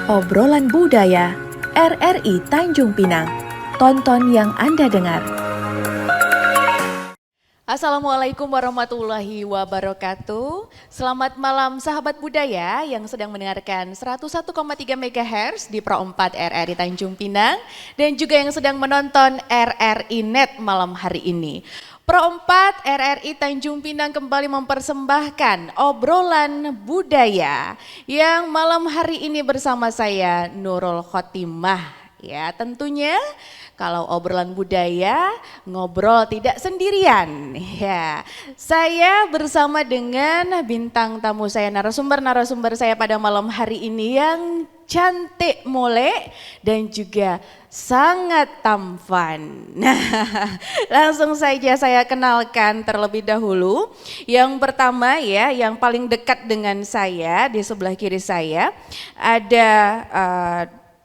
Obrolan Budaya RRI Tanjung Pinang. Tonton yang Anda dengar. Assalamualaikum warahmatullahi wabarakatuh. Selamat malam sahabat budaya yang sedang mendengarkan 101,3 MHz di Pro 4 RRI Tanjung Pinang dan juga yang sedang menonton RRI Net malam hari ini. Pro 4 RRI Tanjung Pinang kembali mempersembahkan obrolan budaya yang malam hari ini bersama saya Nurul Khotimah. Ya, tentunya kalau obrolan budaya ngobrol tidak sendirian. Ya, saya bersama dengan bintang tamu saya, narasumber saya pada malam hari ini yang cantik molek dan juga sangat tampan. Nah, langsung saja saya kenalkan terlebih dahulu. Yang pertama ya, yang paling dekat dengan saya di sebelah kiri saya ada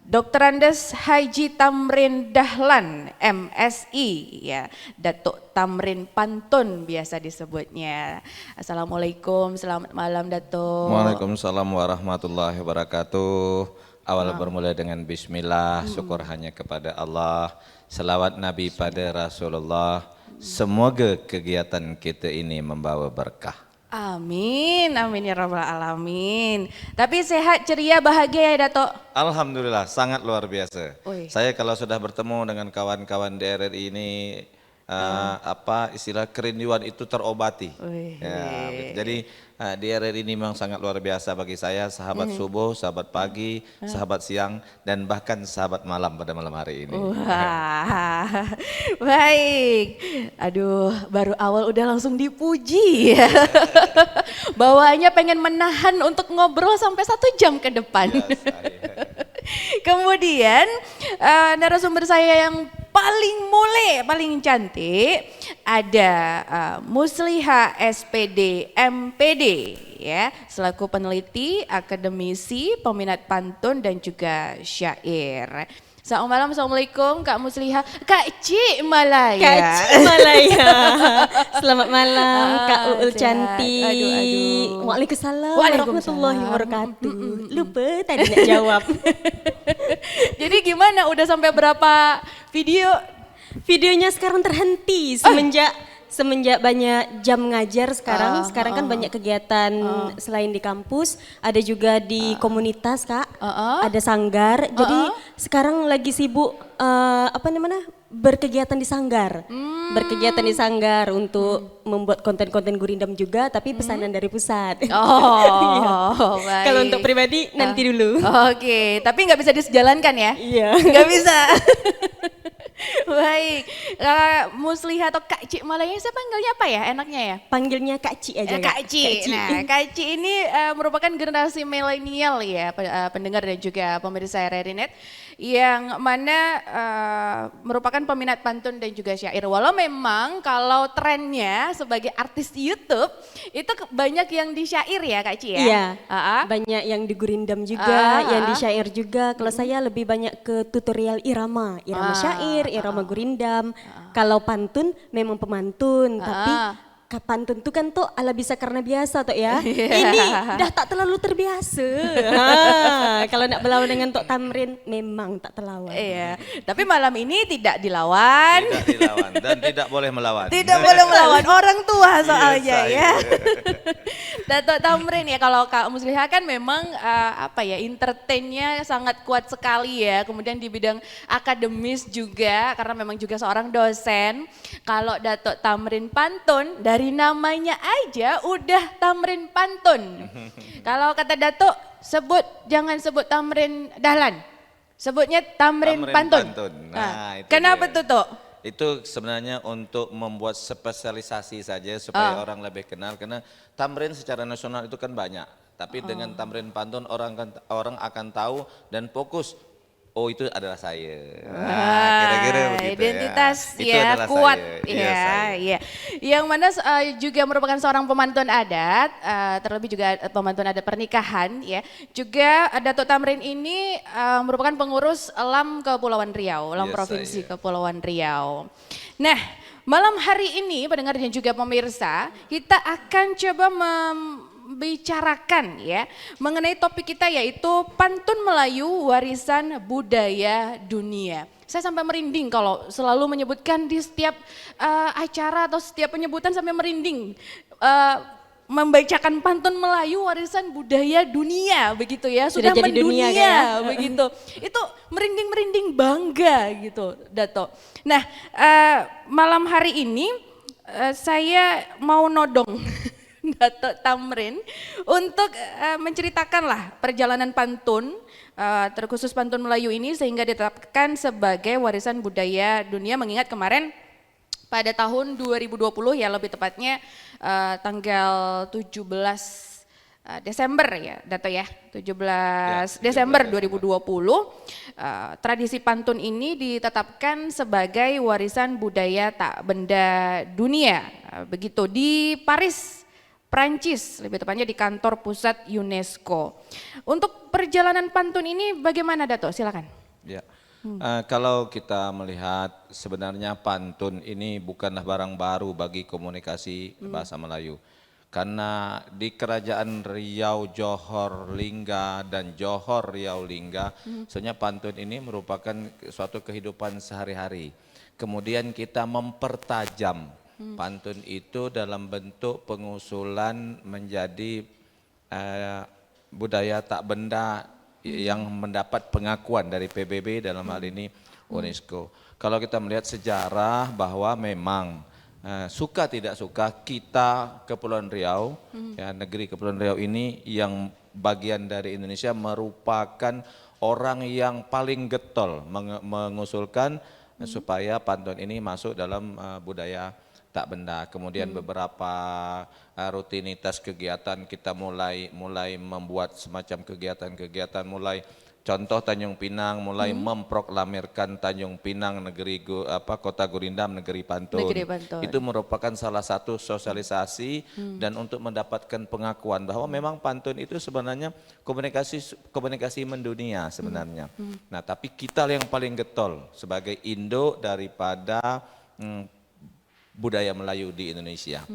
Dr. Andes Haji Tamrin Dahlan, MSI, ya, Datuk Tamrin Pantun biasa disebutnya. Assalamualaikum, selamat malam Datuk. Waalaikumsalam warahmatullahi wabarakatuh. Awal bermula dengan bismillah, syukur hanya kepada Allah, selawat Nabi pada Rasulullah. Semoga kegiatan kita ini membawa berkah. Amin, amin ya rabbal alamin. Tapi sehat, ceria, bahagia ya Datuk? Alhamdulillah, sangat luar biasa. Ui. Saya kalau sudah bertemu dengan kawan-kawan di RRI ini, istilah kerinduan itu terobati. Ya, jadi di RRI ini memang sangat luar biasa bagi saya, sahabat subuh, sahabat pagi, sahabat siang, dan bahkan sahabat malam pada malam hari ini. Wah, baik. Aduh, baru awal udah langsung dipuji ya. Bawaannya pengen menahan untuk ngobrol sampai 1 jam ke depan. Kemudian narasumber saya yang paling mulai, paling cantik ada Musliha SPD MPD ya, selaku peneliti, akademisi, peminat pantun dan juga syair. Selamat malam, assalamualaikum Kak Musliha, Kak Cik Malaya. Kak Cik Malaya. Selamat malam Kak Uul cantik. Aduh. Waalaikumsalam Waalaikumsalam. warahmatullahi wabarakatuh. Lupa tadi nak jawab. Jadi gimana, udah sampai berapa video? Videonya sekarang terhenti semenjak banyak jam ngajar sekarang. Sekarang kan banyak kegiatan selain di kampus, ada juga di komunitas Kak. Ada sanggar. Jadi sekarang lagi sibuk berkegiatan di sanggar. Berkegiatan di sanggar untuk membuat konten-konten gurindam juga, tapi pesanan dari pusat. Oh, baik. Kalau untuk pribadi nanti dulu. Oke, tapi nggak bisa disejalankan ya? Iya. Nggak bisa. Baik, Musliha atau Kak Cik Malaya, saya panggilnya apa ya enaknya ya? Panggilnya Kak Ci aja. Kak Ci. Nah, Kak Ci ini merupakan generasi milenial ya, pendengar dan juga pemirsa RRI Net, yang mana merupakan peminat pantun dan juga syair. Walau memang kalau trennya sebagai artis YouTube itu banyak yang di syair ya Kak Ci ya? Iya, banyak yang di gurindam juga, yang di syair juga. Kalau saya lebih banyak ke tutorial irama syair, irama gurindam. Kalau pantun memang pemantun, tapi pantun itu kan tuh ala bisa karena biasa tuh ya. Ini dah tak terlalu terbiasa. Kalau nak berlawan dengan Tok Tamrin memang tak terlawan. Iya, tapi malam ini tidak dilawan. Tidak dilawan dan tidak boleh melawan. Tidak boleh melawan orang tua soalnya Yes, ya. Datuk Tamrin ya, kalau Kak Musliha kan memang entertainnya sangat kuat sekali ya. Kemudian di bidang akademis juga karena memang juga seorang dosen. Kalau Datuk Tamrin Pantun dari namanya aja udah Tamrin Pantun. Kalau kata Datuk jangan sebut Tamrin Dahlan. Sebutnya Tamrin Pantun. Nah, itu kenapa dia. tuh Tok? Itu sebenarnya untuk membuat spesialisasi saja supaya orang lebih kenal, karena Tamrin secara nasional itu kan banyak, tapi dengan Tamrin Pantun orang akan tahu dan fokus. Oh, itu adalah saya. Kira-kira begitu identitas ya. ya, kuat saya. ya. Yang mana juga merupakan seorang pemantun adat, terlebih juga pemantun adat pernikahan ya. Juga Datuk Tamrin ini merupakan pengurus LAM Kepulauan Riau, LAM Provinsi Kepulauan Riau. Nah, malam hari ini pendengar dan juga pemirsa, kita akan coba membicarakan ya mengenai topik kita yaitu pantun Melayu warisan budaya dunia. Saya sampai merinding kalau selalu menyebutkan di setiap acara atau setiap penyebutan sampai merinding. Membacakan pantun Melayu warisan budaya dunia begitu ya, sudah jadi mendunia dunia ya. begitu. Itu merinding-merinding bangga gitu Dato. Nah malam hari ini saya mau nodong Dato Thamrin untuk menceritakanlah perjalanan pantun terkhusus pantun Melayu ini sehingga ditetapkan sebagai warisan budaya dunia, mengingat kemarin pada tahun 2020 ya lebih tepatnya tanggal 17 Desember ya Dato ya, 17 Desember 2020 tradisi pantun ini ditetapkan sebagai warisan budaya tak benda dunia begitu di Paris, Prancis, lebih tepatnya di kantor pusat UNESCO. Untuk perjalanan pantun ini bagaimana Dato? Silakan. Ya. Kalau kita melihat sebenarnya pantun ini bukanlah barang baru bagi komunikasi bahasa Melayu. Karena di Kerajaan Riau Johor Lingga dan Johor Riau Lingga, sebenarnya pantun ini merupakan suatu kehidupan sehari-hari. Kemudian kita mempertajam pantun itu dalam bentuk pengusulan menjadi budaya tak benda yang mendapat pengakuan dari PBB dalam hal ini UNESCO. Kalau kita melihat sejarah bahwa memang suka tidak suka kita Kepulauan Riau, ya, negeri Kepulauan Riau ini yang bagian dari Indonesia merupakan orang yang paling getol mengusulkan supaya pantun ini masuk dalam budaya tak benda. Kemudian beberapa rutinitas kegiatan kita mulai membuat semacam kegiatan-kegiatan, mulai contoh Tanjung Pinang mulai memproklamirkan Tanjung Pinang kota Gurindam negeri pantun. Itu merupakan salah satu sosialisasi dan untuk mendapatkan pengakuan bahwa memang pantun itu sebenarnya komunikasi mendunia sebenarnya. Nah, tapi kita yang paling getol sebagai induk daripada budaya Melayu di Indonesia.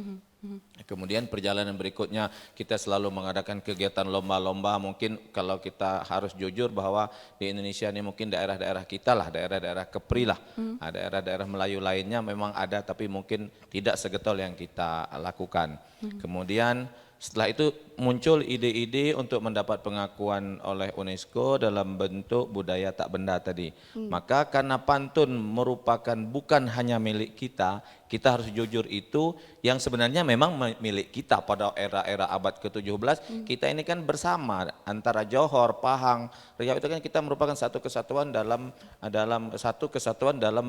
Kemudian perjalanan berikutnya kita selalu mengadakan kegiatan lomba-lomba. Mungkin kalau kita harus jujur bahwa di Indonesia ini mungkin daerah-daerah kita lah, daerah-daerah Kepri lah, daerah-daerah Melayu lainnya memang ada tapi mungkin tidak segetol yang kita lakukan. Kemudian setelah itu muncul ide-ide untuk mendapat pengakuan oleh UNESCO dalam bentuk budaya tak benda tadi. Maka karena pantun merupakan bukan hanya milik kita harus jujur itu yang sebenarnya memang milik kita pada era-era abad ke-17. Kita ini kan bersama antara Johor, Pahang, Riau itu kan kita merupakan satu kesatuan dalam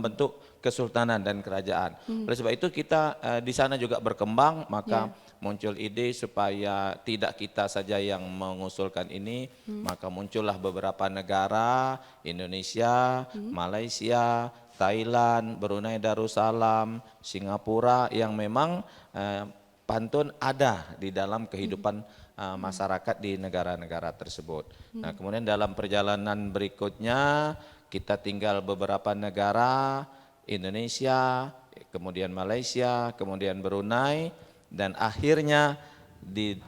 bentuk kesultanan dan kerajaan. Oleh sebab itu kita di sana juga berkembang, maka muncul ide supaya tidak kita saja yang mengusulkan ini, maka muncullah beberapa negara, Indonesia, Malaysia, Thailand, Brunei Darussalam, Singapura yang memang pantun ada di dalam kehidupan masyarakat di negara-negara tersebut. Nah, kemudian dalam perjalanan berikutnya kita tinggal beberapa negara, Indonesia, kemudian Malaysia, kemudian Brunei, dan akhirnya di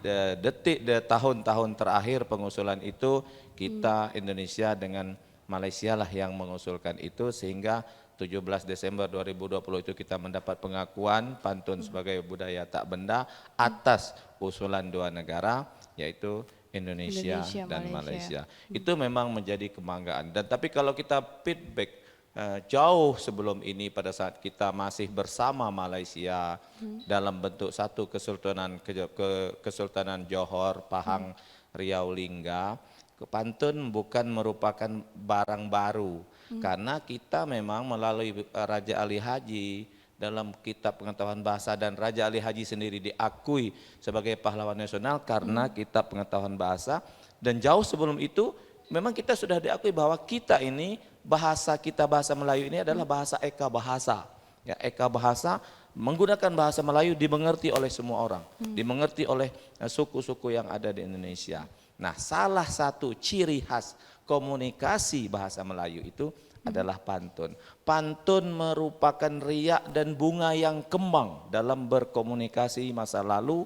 tahun-tahun terakhir pengusulan itu kita Indonesia dengan Malaysia lah yang mengusulkan itu sehingga 17 Desember 2020 itu kita mendapat pengakuan pantun sebagai budaya tak benda atas usulan dua negara yaitu Indonesia dan Malaysia. Itu memang menjadi kebanggaan. Dan tapi kalau kita feedback jauh sebelum ini pada saat kita masih bersama Malaysia dalam bentuk satu kesultanan Johor, Pahang, Riau, Lingga, pantun bukan merupakan barang baru karena kita memang melalui Raja Ali Haji dalam kitab pengetahuan bahasa dan Raja Ali Haji sendiri diakui sebagai pahlawan nasional karena kitab pengetahuan bahasa dan jauh sebelum itu memang kita sudah diakui bahwa kita ini bahasa Melayu ini adalah bahasa eka bahasa. Ya, eka bahasa menggunakan bahasa Melayu dimengerti oleh semua orang, dimengerti oleh suku-suku yang ada di Indonesia. Nah, salah satu ciri khas komunikasi bahasa Melayu itu adalah pantun. Pantun merupakan riak dan bunga yang kembang dalam berkomunikasi masa lalu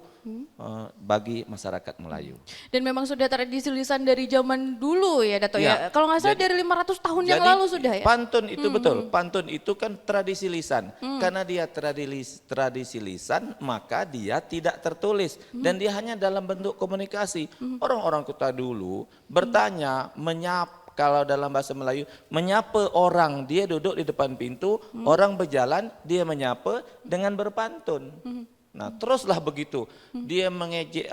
bagi masyarakat Melayu. Dan memang sudah tradisi lisan dari zaman dulu ya Dato ya. Ya, Kalau nggak salah jadi- dari 500 tahun yang Jadi, lalu sudah ya. Pantun itu betul, pantun itu kan tradisi lisan. Karena dia tradisi lisan, maka dia tidak tertulis dan dia hanya dalam bentuk komunikasi. Orang-orang kita dulu bertanya, menyapa. Kalau dalam bahasa Melayu, menyapa orang, dia duduk di depan pintu, orang berjalan, dia menyapa dengan berpantun. Nah, teruslah begitu. Dia mengejek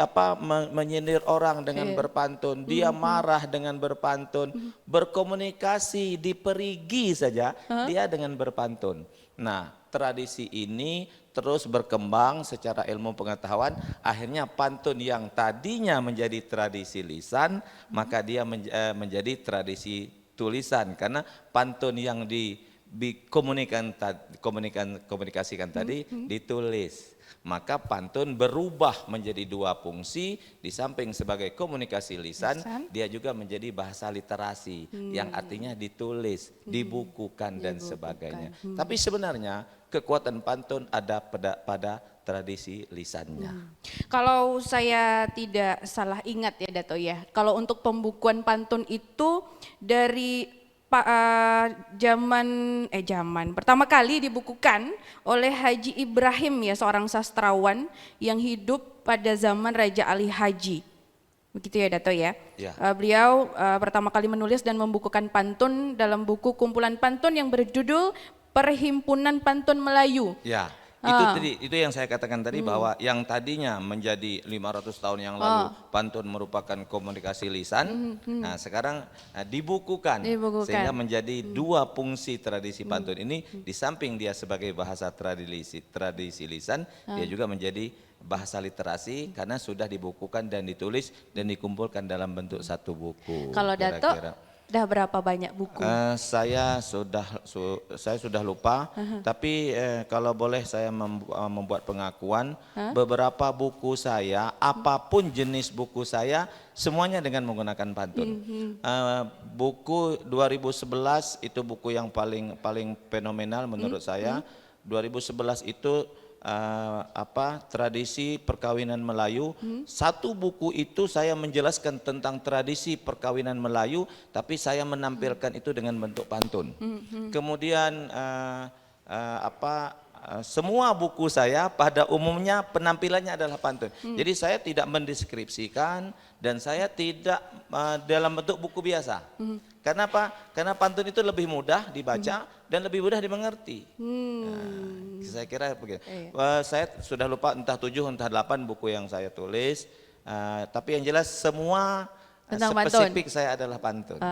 menyindir orang dengan berpantun, dia marah dengan berpantun, berkomunikasi diperigi saja dia dengan berpantun. Nah, tradisi ini terus berkembang secara ilmu pengetahuan, akhirnya pantun yang tadinya menjadi tradisi lisan, maka dia menjadi tradisi tulisan, karena pantun yang komunikasikan tadi ditulis. Maka pantun berubah menjadi dua fungsi, di samping sebagai komunikasi lisan, dia juga menjadi bahasa literasi yang artinya ditulis, dibukukan dan sebagainya. Tapi sebenarnya kekuatan pantun ada pada tradisi lisannya. Kalau saya tidak salah ingat ya Dato ya, kalau untuk pembukuan pantun itu dari zaman pertama kali dibukukan oleh Haji Ibrahim ya, seorang sastrawan yang hidup pada zaman Raja Ali Haji. Begitu ya Dato ya. Ya. Beliau pertama kali menulis dan membukukan pantun dalam buku kumpulan pantun yang berjudul Perhimpunan Pantun Melayu. Ya, itu yang saya katakan tadi, bahwa yang tadinya menjadi 500 tahun yang lalu pantun merupakan komunikasi lisan, nah sekarang dibukukan sehingga menjadi dua fungsi tradisi pantun ini. Di samping dia sebagai bahasa tradisi lisan, dia juga menjadi bahasa literasi karena sudah dibukukan dan ditulis dan dikumpulkan dalam bentuk satu buku. Kalau Dato udah berapa banyak buku? Saya sudah lupa, tapi kalau boleh saya membuat pengakuan, beberapa buku saya, apapun jenis buku saya, semuanya dengan menggunakan pantun. Buku 2011 itu buku yang paling fenomenal menurut saya. 2011 itu tradisi perkawinan Melayu. Satu buku itu saya menjelaskan tentang tradisi perkawinan Melayu, tapi saya menampilkan itu dengan bentuk pantun. Kemudian semua buku saya pada umumnya penampilannya adalah pantun. Jadi saya tidak mendeskripsikan dan saya tidak dalam bentuk buku biasa. Karena apa? Karena pantun itu lebih mudah dibaca dan lebih mudah dimengerti. Nah, saya kira begitu. Saya sudah lupa entah 7 entah 8 buku yang saya tulis. Tapi yang jelas semua tentang spesifik pantun. saya adalah pantun.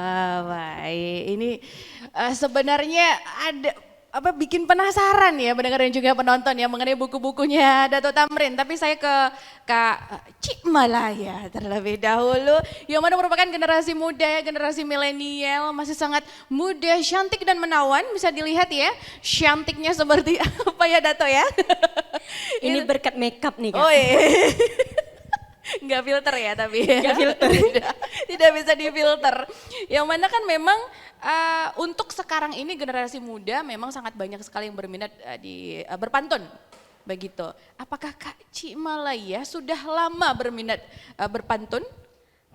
Baik, ini sebenarnya ada bikin penasaran ya pendengar dan juga penonton ya mengenai buku-bukunya Dato Thamrin. Tapi saya ke Kak Cik Malaya terlebih dahulu, yang mana merupakan generasi muda ya, generasi milenial, masih sangat muda, cantik dan menawan. Bisa dilihat ya, cantiknya seperti apa ya Dato ya. Ini berkat makeup nih Kak. Oh iya. Nggak filter ya tapi Nggak filter. tidak bisa difilter. Yang mana kan memang untuk sekarang ini generasi muda memang sangat banyak sekali yang berminat di berpantun begitu. Apakah Kak Cik Malaya sudah lama berminat berpantun?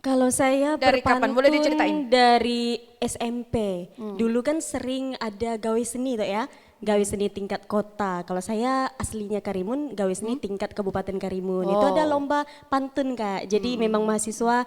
Kalau saya Dari kapan? Boleh diceritain? Dari SMP. Dulu kan sering ada gawe seni tuh ya. Gawe seni tingkat kota. Kalau saya aslinya Karimun, gawe seni tingkat Kabupaten Karimun. Itu ada lomba pantun Kak. Jadi memang siswa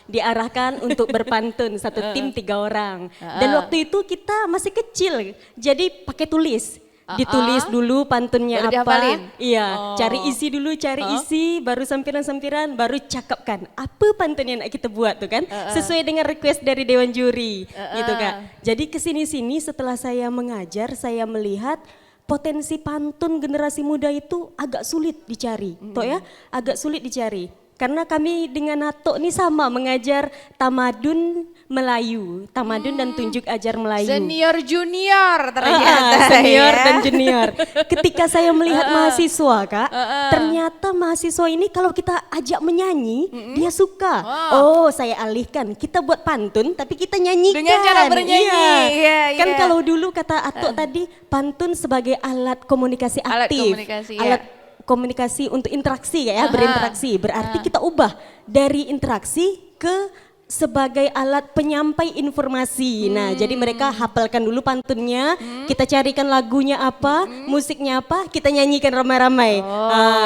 diarahkan untuk berpantun, satu tim 3 orang. Dan waktu itu kita masih kecil, jadi pakai tulis. Ditulis dulu pantunnya Baru apa, dihafalin? iya, cari isi dulu, isi, baru sampiran-sampiran, baru cakapkan apa pantun yang nak kita buat tuh kan, sesuai dengan request dari Dewan Juri, gitu Kak. Jadi kesini-sini setelah saya mengajar, saya melihat potensi pantun generasi muda itu agak sulit dicari, toh ya, agak sulit dicari. Karena kami dengan Nato ini sama mengajar tamadun Melayu, tamadun dan tunjuk ajar Melayu. Senior junior ternyata Senior ya. dan junior. Ketika saya melihat mahasiswa Kak, ternyata mahasiswa ini kalau kita ajak menyanyi, dia suka. Oh, saya alihkan, kita buat pantun tapi kita nyanyikan. Dengan cara bernyanyi. Iya. Iya, Kan iya. kalau dulu kata Atuk tadi, pantun sebagai alat komunikasi Alat aktif. komunikasi, Alat ya. komunikasi untuk interaksi ya, berinteraksi. Berarti kita ubah dari interaksi ke sebagai alat penyampai informasi. Nah, jadi mereka hafalkan dulu pantunnya, kita carikan lagunya apa, musiknya apa, kita nyanyikan ramai-ramai.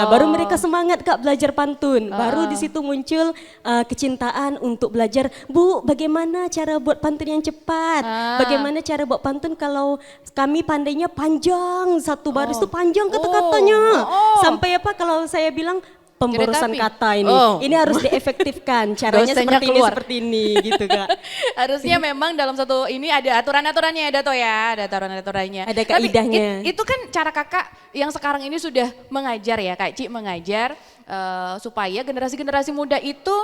Baru mereka semangat Kak belajar pantun. Baru di situ muncul kecintaan untuk belajar. Bu, bagaimana cara buat pantun yang cepat? Bagaimana cara buat pantun kalau kami pandainya panjang, satu baris itu panjang kata-katanya. Sampai apa kalau saya bilang pemborosan Kereta api. kata ini. Ini harus diefektifkan. Caranya Dosanya keluar. seperti ini gitu Kak. Harusnya memang dalam satu ini ada aturan-aturannya ya Dato ya, ada aturan-aturannya. Ada Tapi kaidahnya. itu kan cara kakak yang sekarang ini sudah mengajar ya, Kak Ci mengajar supaya generasi-generasi muda itu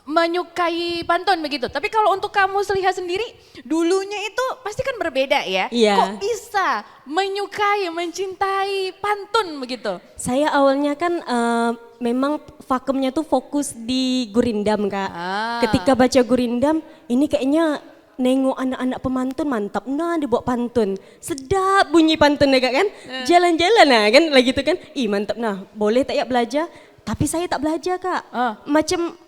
menyukai pantun begitu. Tapi kalau untuk kamu lihat sendiri, dulunya itu pasti kan berbeda ya. Iya. Kok bisa menyukai, mencintai pantun begitu? Saya awalnya kan memang fakemnya tuh fokus di gurindam Kak. Ketika baca gurindam, ini kayaknya nengok anak-anak pemantun mantap nah dibawa pantun. Sedap bunyi pantun ya Kak kan. Jalan-jalan nah kan lagi itu kan. Ih mantap nah, boleh tak ya belajar? Tapi saya tak belajar Kak.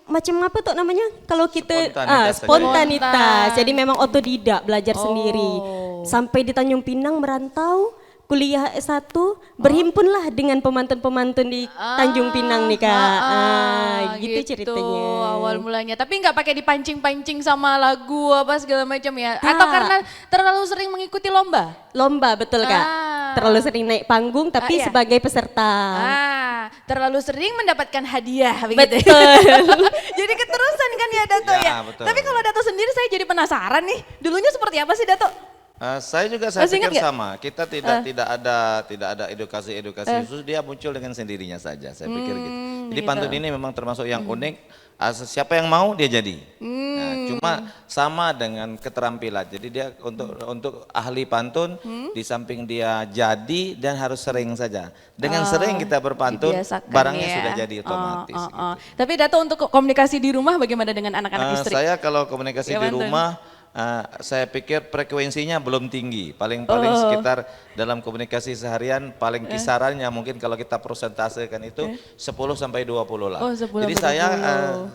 Macam apa tuh namanya? Kalau kita Spontanitas spontanitas. Jadi memang otodidak belajar sendiri. Sampai di Tanjung Pinang merantau, kuliah S1, berhimpunlah dengan pemantun-pemantun di Tanjung Pinang nih Kak. Gitu ceritanya. Awal mulanya. Tapi nggak pakai dipancing-pancing sama lagu apa segala macam ya? Kak. Atau karena terlalu sering mengikuti lomba? Lomba betul Kak. Terlalu sering naik panggung tapi iya. sebagai peserta. Terlalu sering mendapatkan hadiah begitu. Jadi keterusan kan ya Dato ya. Ya, betul. Tapi kalau Dato sendiri saya jadi penasaran nih. Dulunya seperti apa sih Dato? Saya Masih ingat pikir nggak? sama. Kita tidak ada edukasi khusus, dia muncul dengan sendirinya saja. Saya pikir gitu. Jadi pantun ini memang termasuk yang unik. Siapa yang mau dia jadi. Nah, cuma sama dengan keterampilan. Jadi dia untuk ahli pantun di samping dia jadi dan harus sering saja. Dengan sering kita berpantun, Dibiasakan barangnya ya. sudah jadi otomatis. Gitu. Tapi Dato untuk komunikasi di rumah bagaimana dengan anak-anak istri? Saya kalau komunikasi Ya, di pantun. rumah, saya pikir frekuensinya belum tinggi. Paling sekitar dalam komunikasi seharian paling kisarannya mungkin kalau kita persentasekan itu 10 sampai 20 lah. 10 Jadi sampai saya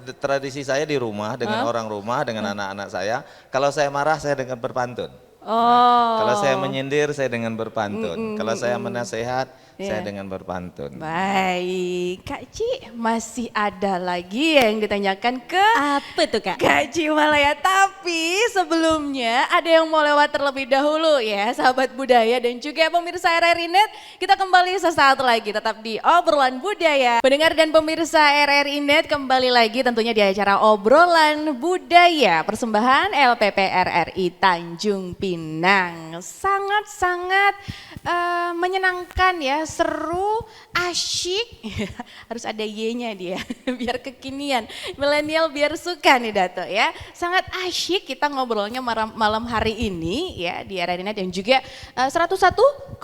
20. tradisi saya di rumah dengan orang rumah dengan anak-anak saya, kalau saya marah saya dengan berpantun. Kalau saya menyindir saya dengan berpantun. Kalau saya menasehat saya dengan berpantun. Baik, Kak Ci masih ada lagi yang ditanyakan ke Apa tuh Kak? Kak Ci Malaya. Tapi sebelumnya ada yang mau lewat terlebih dahulu ya sahabat budaya dan juga pemirsa RRI Net. Kita kembali sesaat lagi tetap di Obrolan Budaya. Pendengar dan pemirsa RRI Net kembali lagi tentunya di acara Obrolan Budaya. Persembahan LPP RRI Tanjung Pinang. Sangat-sangat menyenangkan ya, seru, asyik, harus ada Y-nya dia, biar kekinian, milenial biar suka nih Dato ya. Sangat asyik kita ngobrolnya malam hari ini ya di RRI Net dan juga 101,3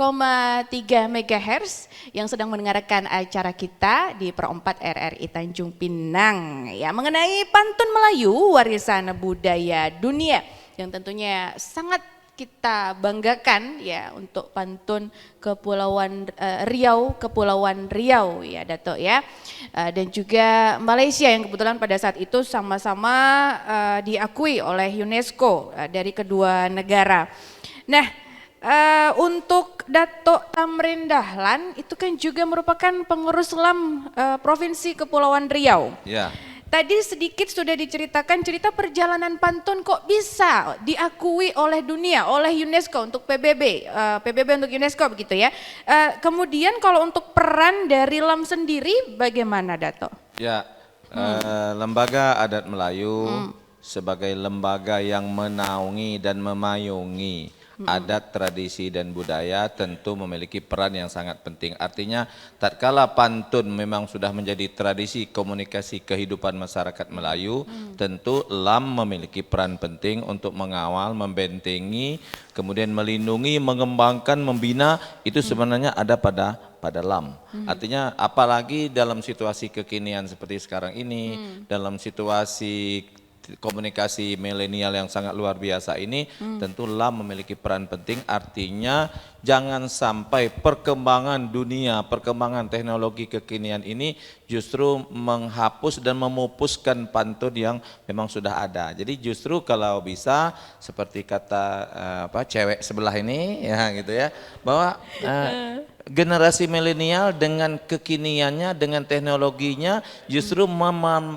MHz yang sedang mendengarkan acara kita di Pro 4 RRI Tanjung Pinang ya mengenai pantun Melayu warisan budaya dunia yang tentunya sangat kita banggakan ya untuk pantun Kepulauan Kepulauan Riau ya Dato ya, dan juga Malaysia yang kebetulan pada saat itu sama-sama diakui oleh UNESCO dari kedua negara. Nah, untuk Dato Tamrin Dahlan itu kan juga merupakan pengurus LAM Provinsi Kepulauan Riau. Ya. Tadi sedikit sudah diceritakan cerita perjalanan pantun kok bisa diakui oleh dunia, oleh UNESCO untuk PBB, PBB untuk UNESCO begitu ya. Kemudian kalau untuk peran dari LAM sendiri bagaimana Dato? Ya, Lembaga Adat Melayu sebagai lembaga yang menaungi dan memayungi adat, tradisi dan budaya tentu memiliki peran yang sangat penting. Artinya tatkala pantun memang sudah menjadi tradisi komunikasi kehidupan masyarakat Melayu, tentu LAM memiliki peran penting untuk mengawal, membentengi, kemudian melindungi, mengembangkan, membina, itu sebenarnya ada pada LAM. Artinya apalagi dalam situasi kekinian seperti sekarang ini, dalam situasi komunikasi milenial yang sangat luar biasa ini, tentu LAM memiliki peran penting. Artinya jangan sampai perkembangan dunia, perkembangan teknologi kekinian ini justru menghapus dan memupuskan pantun yang memang sudah ada. Jadi justru kalau bisa seperti kata cewek sebelah ini ya gitu ya, bahwa generasi milenial dengan kekiniannya, dengan teknologinya justru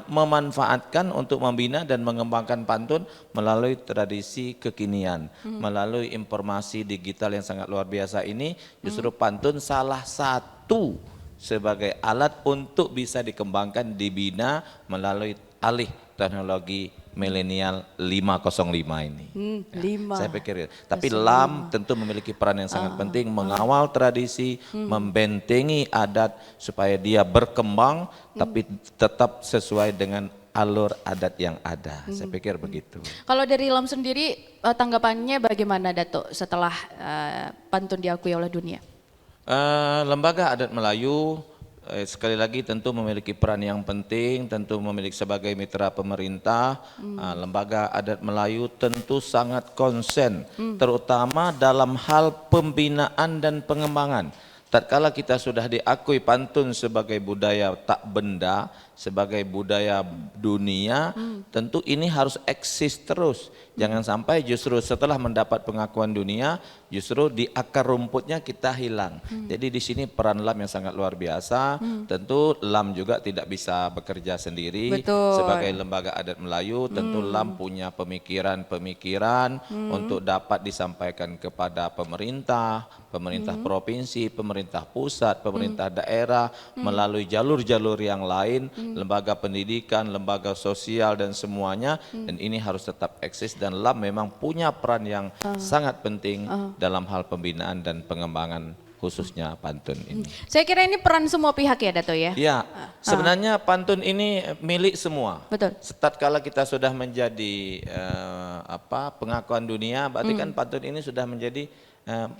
memanfaatkan untuk membina dan mengembangkan pantun melalui tradisi kekinian, melalui informasi digital yang sangat luar biasa ini. Justru pantun salah satu sebagai alat untuk bisa dikembangkan, dibina melalui alih teknologi milenial 505 ini. Ya, saya pikir. Tapi LAM tentu memiliki peran yang sangat penting mengawal tradisi, membentengi adat supaya dia berkembang tapi tetap sesuai dengan alur adat yang ada. Saya pikir begitu. Kalau dari LAM sendiri tanggapannya bagaimana Dato setelah pantun diakui oleh dunia? Lembaga Adat Melayu sekali lagi tentu memiliki peran yang penting, tentu memiliki sebagai mitra pemerintah. Lembaga Adat Melayu tentu sangat konsen terutama dalam hal pembinaan dan pengembangan. Tatkala kita sudah diakui pantun sebagai budaya tak benda, sebagai budaya dunia, tentu ini harus eksis terus. Jangan sampai justru setelah mendapat pengakuan dunia, justru di akar rumputnya kita hilang. Jadi di sini peran LAM yang sangat luar biasa. Tentu LAM juga tidak bisa bekerja sendiri. Betul. Sebagai lembaga adat Melayu, tentu LAM punya pemikiran-pemikiran untuk dapat disampaikan kepada pemerintah, pemerintah provinsi, pemerintah pusat, pemerintah daerah, melalui jalur-jalur yang lain, lembaga pendidikan, lembaga sosial dan semuanya. Dan ini harus tetap eksis dan LAM memang punya peran yang sangat penting dalam hal pembinaan dan pengembangan khususnya pantun ini. Saya kira ini peran semua pihak ya Dato ya? Ya, sebenarnya pantun ini milik semua. Betul. Tatkala kita sudah menjadi pengakuan dunia, berarti kan pantun ini sudah menjadi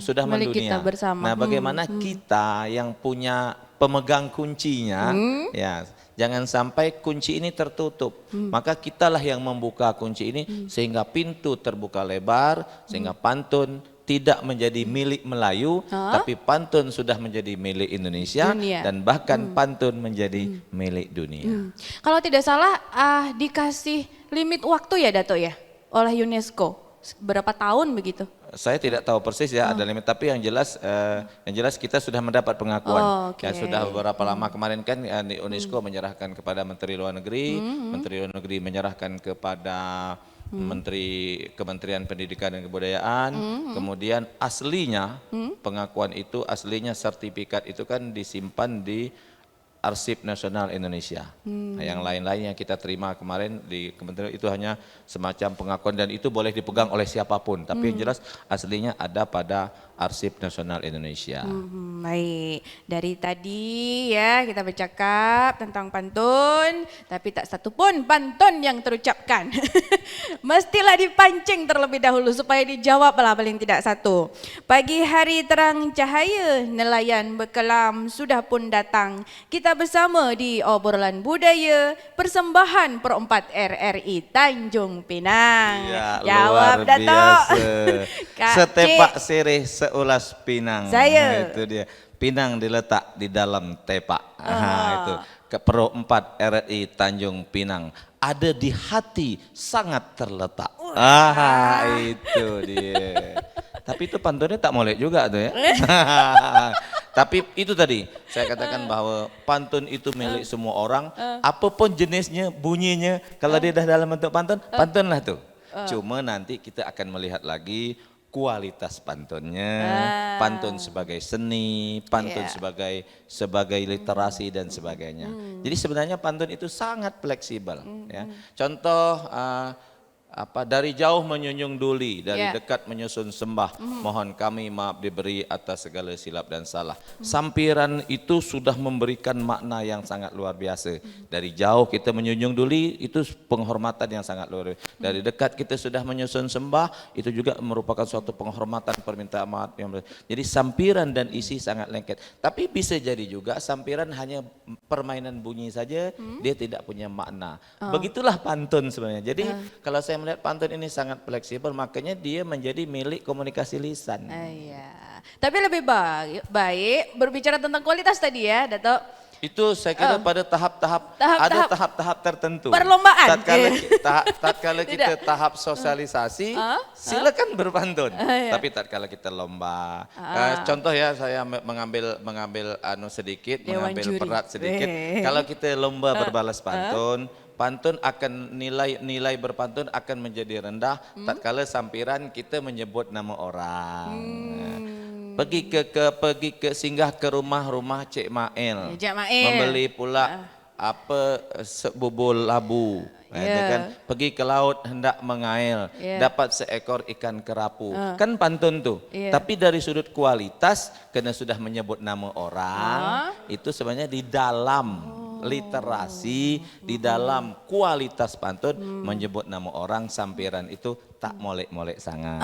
sudah Milik mendunia. kita bersama. Nah, bagaimana kita yang punya pemegang kuncinya, ya jangan sampai kunci ini tertutup. Maka kitalah yang membuka kunci ini sehingga pintu terbuka lebar, sehingga pantun tidak menjadi milik Melayu, tapi pantun sudah menjadi milik Indonesia Dunia. dan bahkan pantun menjadi milik dunia. Kalau tidak salah dikasih limit waktu ya Dato ya oleh UNESCO, berapa tahun begitu? Saya tidak tahu persis ya ada limit, tapi yang jelas kita sudah mendapat pengakuan. Ya sudah beberapa lama kemarin kan UNESCO menyerahkan kepada Menteri Luar Negeri, Menteri Luar Negeri menyerahkan kepada Kementerian Pendidikan dan Kebudayaan, kemudian aslinya pengakuan itu, aslinya sertifikat itu kan disimpan di Arsip Nasional Indonesia. Nah, yang lain-lain yang kita terima kemarin di Kementerian itu hanya semacam pengakuan dan itu boleh dipegang oleh siapapun. Tapi yang jelas aslinya ada pada Arsip Nasional Indonesia. Baik, dari tadi ya kita bercakap tentang pantun, tapi tak satu pun pantun yang terucapkan. Mestilah dipancing terlebih dahulu supaya dijawablah paling tidak satu. Pagi hari terang cahaya, nelayan berkelam sudah pun datang. Kita bersama di obrolan budaya persembahan Pro4 RRI Tanjung Pinang. Ya, jawab luar Dato. biasa. Setepak sirih seulas pinang. Saya. Nah, itu dia. Pinang diletak di dalam tepak. Itu ke Pro4 RRI Tanjung Pinang. Ada di hati sangat terletak. Itu dia. Tapi itu pantunnya tak molek juga tuh ya. Tapi itu tadi saya katakan bahwa pantun itu milik semua orang, apapun jenisnya, bunyinya, kalau dia dah dalam bentuk pantun, pantunlah tuh. Cuma nanti kita akan melihat lagi kualitas pantunnya, pantun sebagai seni, pantun sebagai literasi dan sebagainya. Jadi sebenarnya pantun itu sangat fleksibel. Ya. Contoh dari jauh menyunjung duli, dari Ya. dekat menyusun sembah. Mohon kami maaf diberi atas segala silap dan salah. Sampiran itu sudah memberikan makna yang sangat luar biasa. Dari jauh kita menyunjung duli, itu penghormatan yang sangat luar biasa. Dari dekat kita sudah menyusun sembah, itu juga merupakan suatu penghormatan, permintaan maaf. Jadi sampiran dan isi sangat lengket. Tapi bisa jadi juga sampiran hanya permainan bunyi saja, dia tidak punya makna. Begitulah pantun sebenarnya. Jadi kalau saya melihat pantun ini sangat fleksibel, makanya dia menjadi milik komunikasi lisan. Iya. Tapi lebih baik berbicara tentang kualitas tadi ya, Dato. Itu saya kira pada tahap-tahap, ada tahap-tahap tertentu. Perlombaan. Tatkala kita tahap sosialisasi, silakan berpantun. Tapi tatkala kita lomba, contoh ya, saya mengambil sedikit, Dewan mengambil juri. perat sedikit. Kalau kita lomba berbalas pantun, pantun akan nilai berpantun akan menjadi rendah tatkala sampiran kita menyebut nama orang. Pergi ke singgah ke rumah Cik Mael. Cik Mael. Membeli pula sebubul labu. Kan? Pergi ke laut hendak mengail, dapat seekor ikan kerapu. Kan pantun tuh. Tapi dari sudut kualitas, karena sudah menyebut nama orang, itu sebenarnya di dalam literasi, di dalam kualitas pantun menyebut nama orang, sampiran itu tak molek-molek sangat.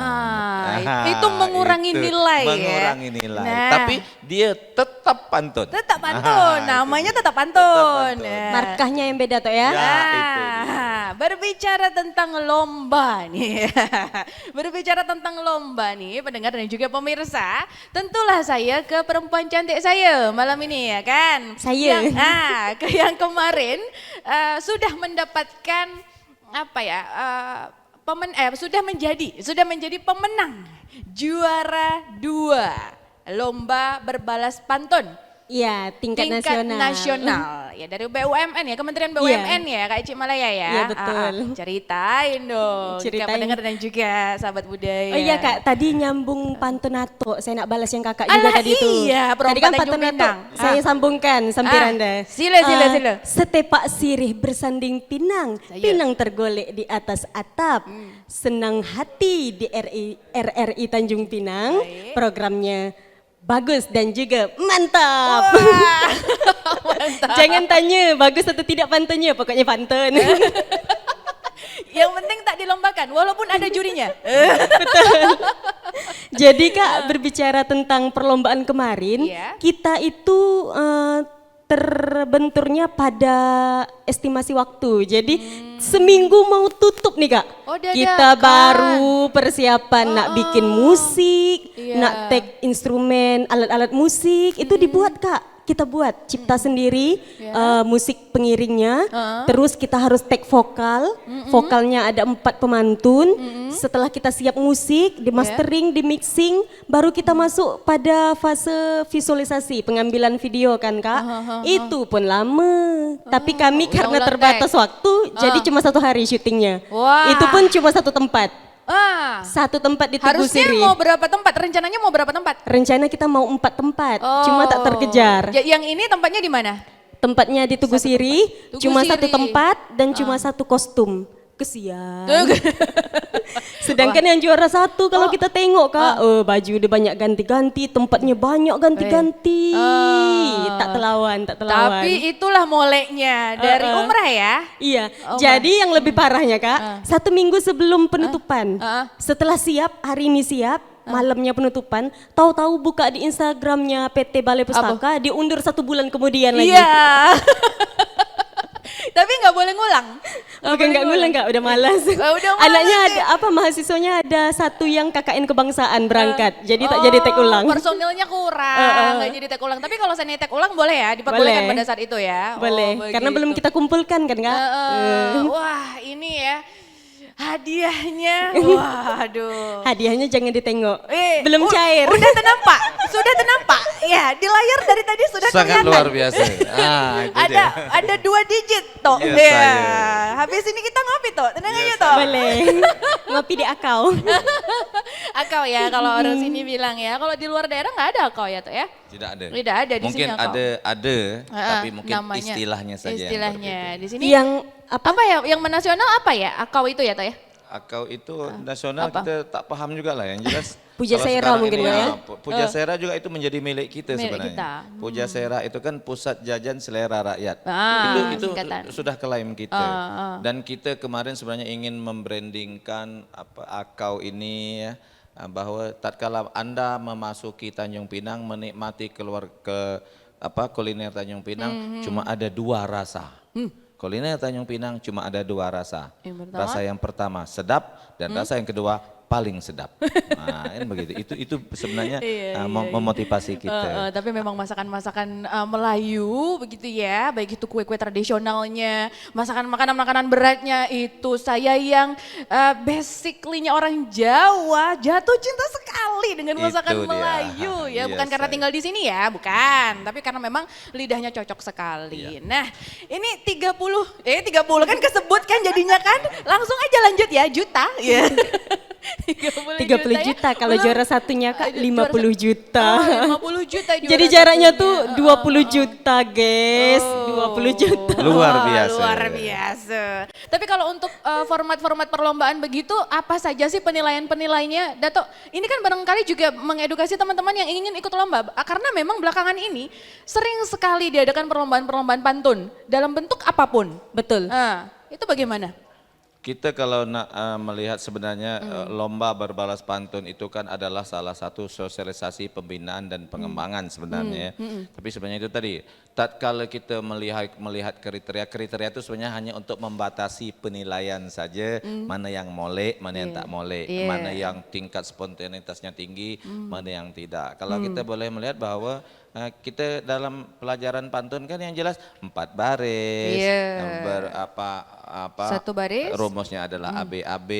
Itu mengurangi nilai ya. Mengurangi nilai. Nah. Tapi dia tetap pantun. Tetap pantun, namanya tetap pantun. pantun. Markahnya yang beda tuh ya. Ya, itu dia. Berbicara tentang lomba nih, berbicara tentang lomba nih, pendengar dan juga pemirsa, tentulah saya ke perempuan cantik saya malam ini ya kan. Saya. Yang kemarin sudah mendapatkan apa ya? Sudah menjadi pemenang juara 2 lomba berbalas pantun Iya, tingkat nasional. Ya dari BUMN ya, Kementerian BUMN ya Kak Icik Malaya ya. Iya, betul. Ceritain dong, Ceritain. Kak pendengar dan juga sahabat budaya. Oh iya Kak, tadi nyambung pantun Nato, saya nak balas yang Kakak Alah, juga tadi itu. iya, Tadi kan perempuan pantun Tanjung Nato, Pinang. saya sambungkan sampiran deh. Sila. Setepak sirih bersanding pinang, Saya. pinang tergolek di atas atap. Senang hati di RRI Tanjung Pinang, Baik. programnya bagus dan juga mantap. Mantap. Jangan tanya bagus atau tidak pantunnya, pokoknya pantun. Yang penting tak dilombakan, walaupun ada jurinya. Jadi Kak, berbicara tentang perlombaan kemarin, Iya. kita itu terbenturnya pada estimasi waktu. Jadi seminggu mau tutup nih Kak. Oh, dadakan. Kita baru persiapan nak bikin musik, Iya. nak take instrumen, alat-alat musik, itu dibuat Kak. Kita buat, cipta sendiri musik pengiringnya, terus kita harus take vokal, vokalnya ada 4 pemantun, setelah kita siap musik, di mastering, di mixing, baru kita masuk pada fase visualisasi, pengambilan video kan Kak, itu pun lama, tapi kami karena ulang-ulang terbatas waktu, jadi cuma 1 hari syutingnya, Wah. itu pun cuma 1 tempat, Ah, 1 tempat di Tugu harusnya Sirih. mau berapa tempat? Rencananya mau berapa tempat? Rencana kita mau 4 tempat, cuma tak terkejar. Yang ini tempatnya di mana? Tempatnya di Tugu Sirih, Tugu cuma Sirih. 1 tempat dan cuma 1 kostum. Kesian. Sedangkan yang juara 1 kalau kita tengok Kak, baju dia banyak ganti-ganti, tempatnya banyak ganti-ganti. Tak telawan. Tapi itulah moleknya dari umrah ya. Iya, jadi yang lebih parahnya Kak, 1 minggu sebelum penutupan, setelah siap, hari ini siap, malamnya penutupan, tahu-tahu buka di Instagramnya PT Balai Pustaka, diundur 1 bulan kemudian lagi. Iya. Tapi nggak boleh ngulang. Bukan nggak ngulang Kak, udah malas. Udah malas Anaknya ya. ada mahasiswanya ada 1 yang KKN kebangsaan berangkat, jadi tak jadi take ulang. Personilnya kurang, nggak jadi take ulang. Tapi kalau saya take ulang boleh ya, diperbolehkan Boleh. pada saat itu ya. Boleh, karena belum kita kumpulkan kan Kak. Wah ini ya hadiahnya, waduh. Hadiahnya jangan ditengok, Eh, belum cair. Sudah ternampak. Ya, di layar dari tadi sudah Sangat kelihatan. luar biasa. Itu dia. Ada 2 digit toh. Yes, Ya. saya. Habis ini kita ngopi toh, tenang Yes, aja toh. Boleh, ngopi di akau. Akau ya kalau orang sini bilang ya. Kalau di luar daerah nggak ada akau ya toh ya. Tidak ada. Tidak ada di Mungkin sini akau. ada, tapi mungkin Namanya, istilahnya saja. Istilahnya di sini. Yang apa? Apa ya? Yang menasional apa ya? Akau itu ya toh ya? Akau itu nasional Apa? kita tak paham juga lah, yang jelas. Puja kalau Sera sekarang mungkin, ini, Mbak, ya? Puja Sera juga itu menjadi milik kita Milik sebenarnya. kita. Puja Sera itu kan pusat jajan selera rakyat. Itu Singkatan. sudah klaim kita. Dan kita kemarin sebenarnya ingin membrandingkan Akau ini ya, bahwa tatkala Anda memasuki Tanjung Pinang menikmati keluar ke kuliner Tanjung Pinang cuma ada 2 rasa. Kuliner Tanjung Pinang cuma ada 2 rasa. Yang pertama? Rasa yang pertama sedap dan rasa yang kedua paling sedap. Nah, kan begitu. Itu sebenarnya memotivasi kita. Tapi memang masakan-masakan Melayu begitu ya, baik itu kue-kue tradisionalnya, masakan makanan-makanan beratnya itu saya yang basically-nya orang Jawa jatuh cinta sekali dengan masakan Itu dia. Melayu ya, Iya, bukan karena saya. tinggal di sini ya, bukan, tapi karena memang lidahnya cocok sekali. Iya. Nah, ini 30 kan kesebut kan jadinya kan, langsung aja lanjut ya, juta ya. 30 ya. juta, kalau Belum. juara satunya Kak 50 juta. 50 juta juara Jadi jaraknya satunya. tuh 20 juta guys, 20 juta. Luar biasa. Luar biasa. Tapi kalau untuk format-format perlombaan begitu, apa saja sih penilaian-penilaiannya? Dato, ini kan barangkali juga mengedukasi teman-teman yang ingin ikut lomba. Karena memang belakangan ini sering sekali diadakan perlombaan-perlombaan pantun dalam bentuk apapun. Betul. Itu bagaimana? Kita kalau nak melihat sebenarnya lomba berbalas pantun itu kan adalah salah satu sosialisasi pembinaan dan pengembangan sebenarnya. Tapi sebenarnya itu tadi, tatkala kita melihat kriteria itu sebenarnya hanya untuk membatasi penilaian saja, mana yang molek, mana yang tak molek, mana yang tingkat spontanitasnya tinggi, mana yang tidak. Kalau kita boleh melihat bahwa kita dalam pelajaran pantun kan yang jelas 4 baris, Satu baris. rumusnya adalah ABAB.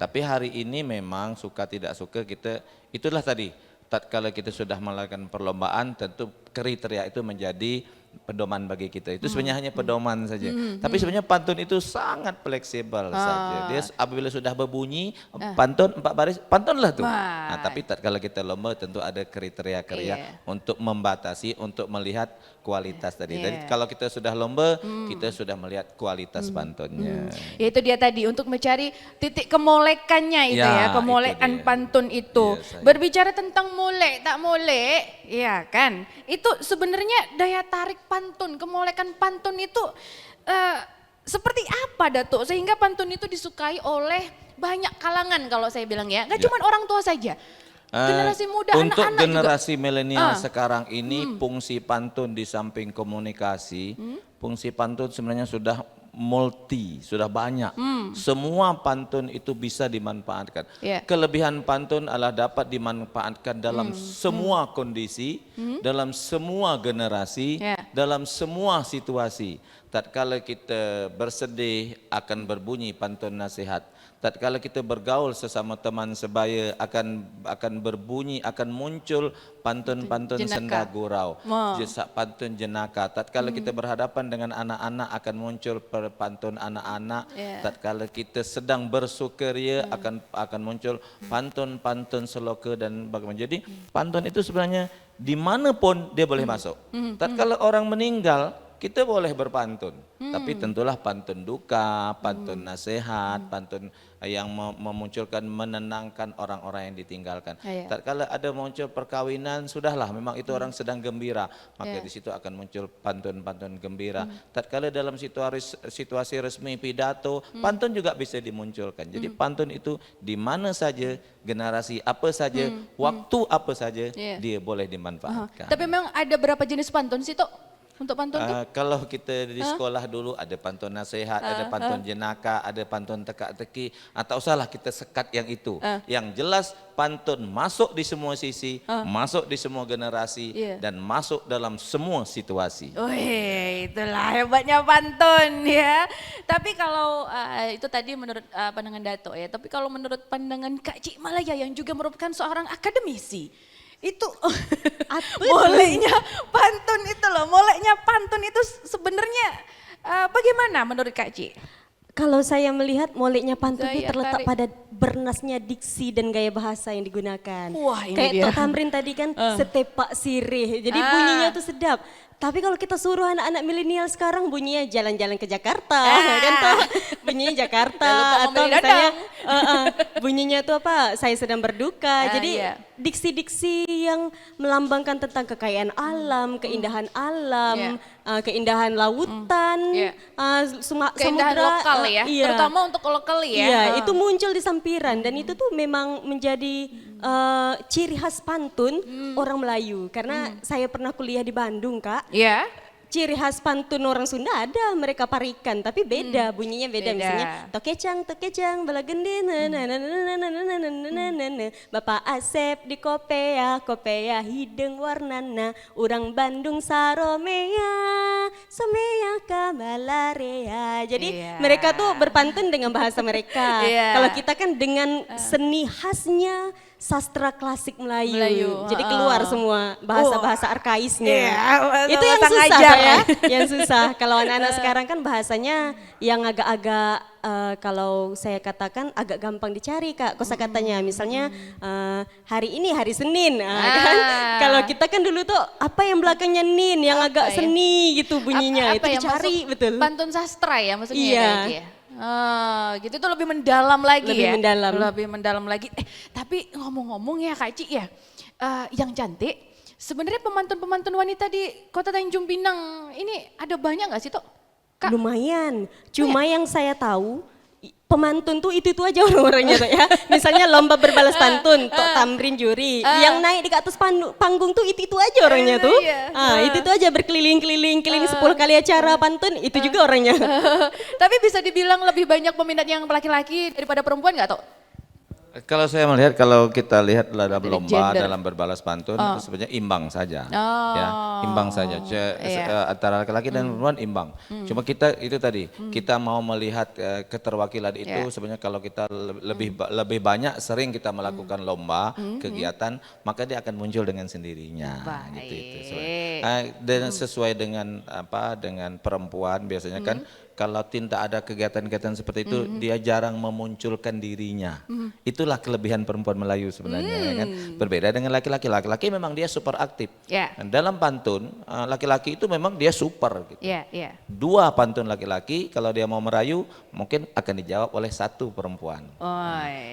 Tapi hari ini memang suka tidak suka kita, itulah tadi, tatkala kita sudah melakukan perlombaan tentu kriteria itu menjadi pedoman bagi kita. Itu sebenarnya hanya pedoman saja. Tapi sebenarnya pantun itu sangat fleksibel saja. Dia apabila sudah berbunyi pantun 4 baris, pantunlah tuh. Nah, tapi tatkala kita lomba tentu ada kriteria-kriteria untuk membatasi, untuk melihat kualitas tadi. Jadi kalau kita sudah lomba, kita sudah melihat kualitas pantunnya. Ya itu dia tadi, untuk mencari titik kemolekannya itu Ya, ya, kemolekan itu dia. pantun itu. Iya, saya. Berbicara tentang molek tak molek, ya kan, itu sebenarnya daya tarik pantun, kemolekan pantun itu seperti apa Datuk? Sehingga pantun itu disukai oleh banyak kalangan kalau saya bilang ya, nggak cuma orang tua saja. Generasi muda, Untuk anak-anak generasi juga. milenial sekarang ini fungsi pantun di samping komunikasi, fungsi pantun sebenarnya sudah multi, sudah banyak. Semua pantun itu bisa dimanfaatkan. Yeah. Kelebihan pantun adalah dapat dimanfaatkan dalam semua kondisi, dalam semua generasi, Yeah. dalam semua situasi. Tatkala kita bersedih akan berbunyi pantun nasihat. Tatkala kita bergaul sesama teman sebaya akan berbunyi, akan muncul pantun-pantun Jenaka. senda gurau, Wah. pantun jenaka. Tatkala kita berhadapan dengan anak-anak akan muncul pantun anak-anak. Yeah. Tatkala kita sedang bersukaria akan muncul pantun-pantun seloka dan bagaimana. Jadi pantun itu sebenarnya dimanapun dia boleh masuk. Tatkala orang meninggal, kita boleh berpantun, tapi tentulah pantun duka, pantun nasihat, pantun yang memunculkan, menenangkan orang-orang yang ditinggalkan. Iya. Tatkala ada muncul perkawinan, sudahlah memang itu orang sedang gembira, maka Iya. di situ akan muncul pantun-pantun gembira. Tatkala dalam situasi resmi pidato, pantun juga bisa dimunculkan. Jadi pantun itu di mana saja, generasi apa saja, waktu apa saja, Iya. dia boleh dimanfaatkan. Tapi memang ada berapa jenis pantun sih Tok? Untuk pantun tuh? Kalau kita di sekolah dulu ada pantun nasihat, ada pantun jenaka, ada pantun teka-teki, atau salah kita sekat yang itu. Yang jelas pantun masuk di semua sisi, masuk di semua generasi, Iya. dan masuk dalam semua situasi. Wih, itulah hebatnya pantun ya. Tapi kalau itu tadi menurut pandangan Dato ya, tapi kalau menurut pandangan Kak Cik Malaya yang juga merupakan seorang akademisi, itu moleknya pantun itu loh, moleknya pantun itu sebenarnya bagaimana menurut Kak Cik? Kalau saya melihat moleknya pantun itu Daya terletak tarik. pada bernasnya diksi dan gaya bahasa yang digunakan. Wah, ini Kayak dia. Tok Tamrin tadi kan setepak sirih, jadi bunyinya tuh sedap. Tapi kalau kita suruh anak-anak milenial sekarang bunyinya jalan-jalan ke Jakarta, kan tuh bunyinya Jakarta atau misalnya bunyinya tuh apa? Saya sedang berduka. Jadi diksi-diksi yang melambangkan tentang kekayaan alam, keindahan alam, keindahan lautan, keindahan samudra, lokal ya, terutama untuk lokal ya. Iya, itu muncul di sampiran dan itu tuh memang menjadi ciri khas pantun orang Melayu. Karena saya pernah kuliah di Bandung, Kak. Iya. Ciri khas pantun orang Sunda ada, mereka parikan, tapi beda, bunyinya beda. Misalnya tokecang, bala gende, Bapak Asep di kopea hidung warnana, urang Bandung saromea, somea kabalarea. Jadi mereka tuh berpantun dengan bahasa mereka. Kalau kita kan dengan seni khasnya sastra klasik Melayu. Jadi keluar semua bahasa-bahasa arkaisnya. Itu yang susah ya, yang susah. Kalau anak-anak sekarang kan bahasanya yang agak-agak kalau saya katakan agak gampang dicari, Kak, kosakatanya. Misalnya hari ini hari Senin, kan? Kalau kita kan dulu tuh apa yang belakangnya nin, yang agak seni gitu bunyinya, itu dicari betul. Pantun sastra ya maksudnya ya. Gitu tuh lebih mendalam lagi lebih mendalam lagi. Tapi ngomong-ngomong ya Kak Ci ya, yang cantik sebenarnya pemantun-pemantun wanita di Kota Tanjung Pinang ini ada banyak nggak sih Tok? Kak? Lumayan, cuma yang saya tahu pemantun tuh itu aja orang-orangnya tuh ya. Misalnya lomba berbalas pantun, Tok Tamrin juri. Yang naik di atas panggung tuh itu aja orangnya tuh. Itu aja berkeliling-keliling 10 kali acara pantun, itu juga orangnya. Tapi bisa dibilang lebih banyak peminat yang laki-laki daripada perempuan nggak Tok? Kalau saya melihat, kalau kita lihat dalam lomba, dalam berbalas pantun, sebenarnya imbang saja, ya, imbang saja. Antara laki-laki dan perempuan imbang. Cuma kita itu tadi, kita mau melihat keterwakilan itu sebenarnya kalau kita lebih banyak sering kita melakukan lomba, kegiatan, maka dia akan muncul dengan sendirinya. Gitu, dan sesuai dengan dengan perempuan biasanya kan. Kalau tidak ada kegiatan-kegiatan seperti itu, dia jarang memunculkan dirinya. Itulah kelebihan perempuan Melayu sebenarnya, ya kan? Berbeda dengan laki-laki. Laki-laki memang dia super aktif. Dan dalam pantun, laki-laki itu memang dia super. Gitu. Dua pantun laki-laki, kalau dia mau merayu, mungkin akan dijawab oleh satu perempuan.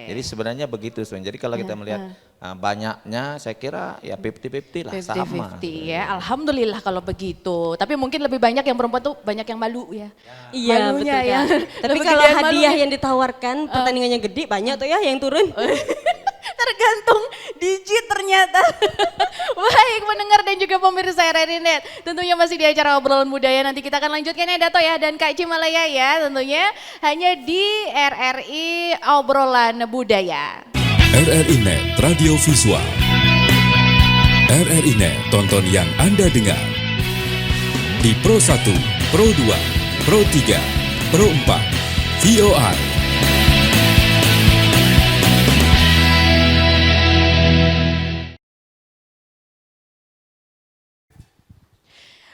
Jadi sebenarnya begitu. Jadi kalau kita melihat banyaknya, saya kira ya 50-50 lah, sama. 50-50 ya, alhamdulillah kalau begitu. Tapi mungkin lebih banyak yang perempuan tuh banyak yang malu ya. Iya betul ya. Tapi kalau hadiah yang ditawarkan pertandingannya gede banyak tuh ya yang turun. Tergantung digit ternyata. Baik pendengar dan juga pemirsa RRI Net. Tentunya masih di acara obrolan budaya, nanti kita akan lanjutkan ya Dato ya dan Kak Cimalaya ya tentunya hanya di RRI Obrolan Budaya. RRI Net Radio Visual. RRI Net, tonton yang Anda dengar. Di Pro 1, Pro 2, Pro 3, Pro 4, VOI.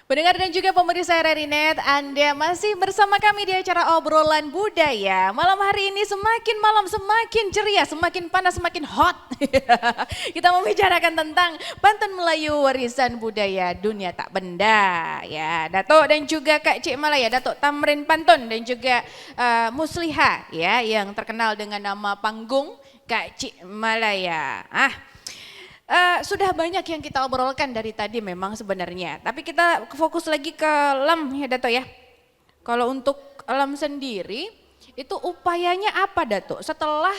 Pendengar dan juga pemirsa RRI Net, Anda masih bersama kami di acara obrolan budaya. Malam hari ini semakin malam semakin ceria, semakin panas, semakin hot. Kita membicarakan tentang pantun Melayu warisan budaya dunia tak benda. Ya, Dato dan juga Kak Cik Malaya, Dato Tamrin Pantun dan juga Musliha ya yang terkenal dengan nama panggung Kak Cik Malaya. Sudah banyak yang kita obrolkan dari tadi memang sebenarnya, tapi kita fokus lagi ke LAM ya Dato ya. Kalau untuk LAM sendiri, itu upayanya apa Dato? Setelah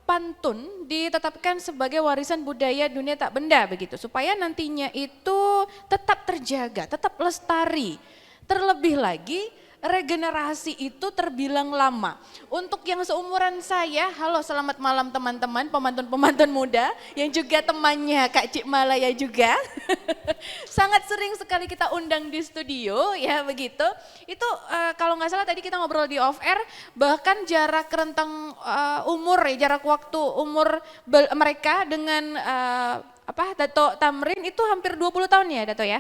pantun ditetapkan sebagai warisan budaya dunia tak benda begitu, supaya nantinya itu tetap terjaga, tetap lestari. Terlebih lagi, regenerasi itu terbilang lama. Untuk yang seumuran saya, halo selamat malam teman-teman, pemantun-pemantun muda yang juga temannya Kak Cik Malaya juga. Sangat sering sekali kita undang di studio ya begitu. Itu kalau nggak salah tadi kita ngobrol di off air, bahkan jarak rentang umur ya, jarak waktu umur mereka dengan Dato Tamrin itu hampir 20 tahun ya Dato ya.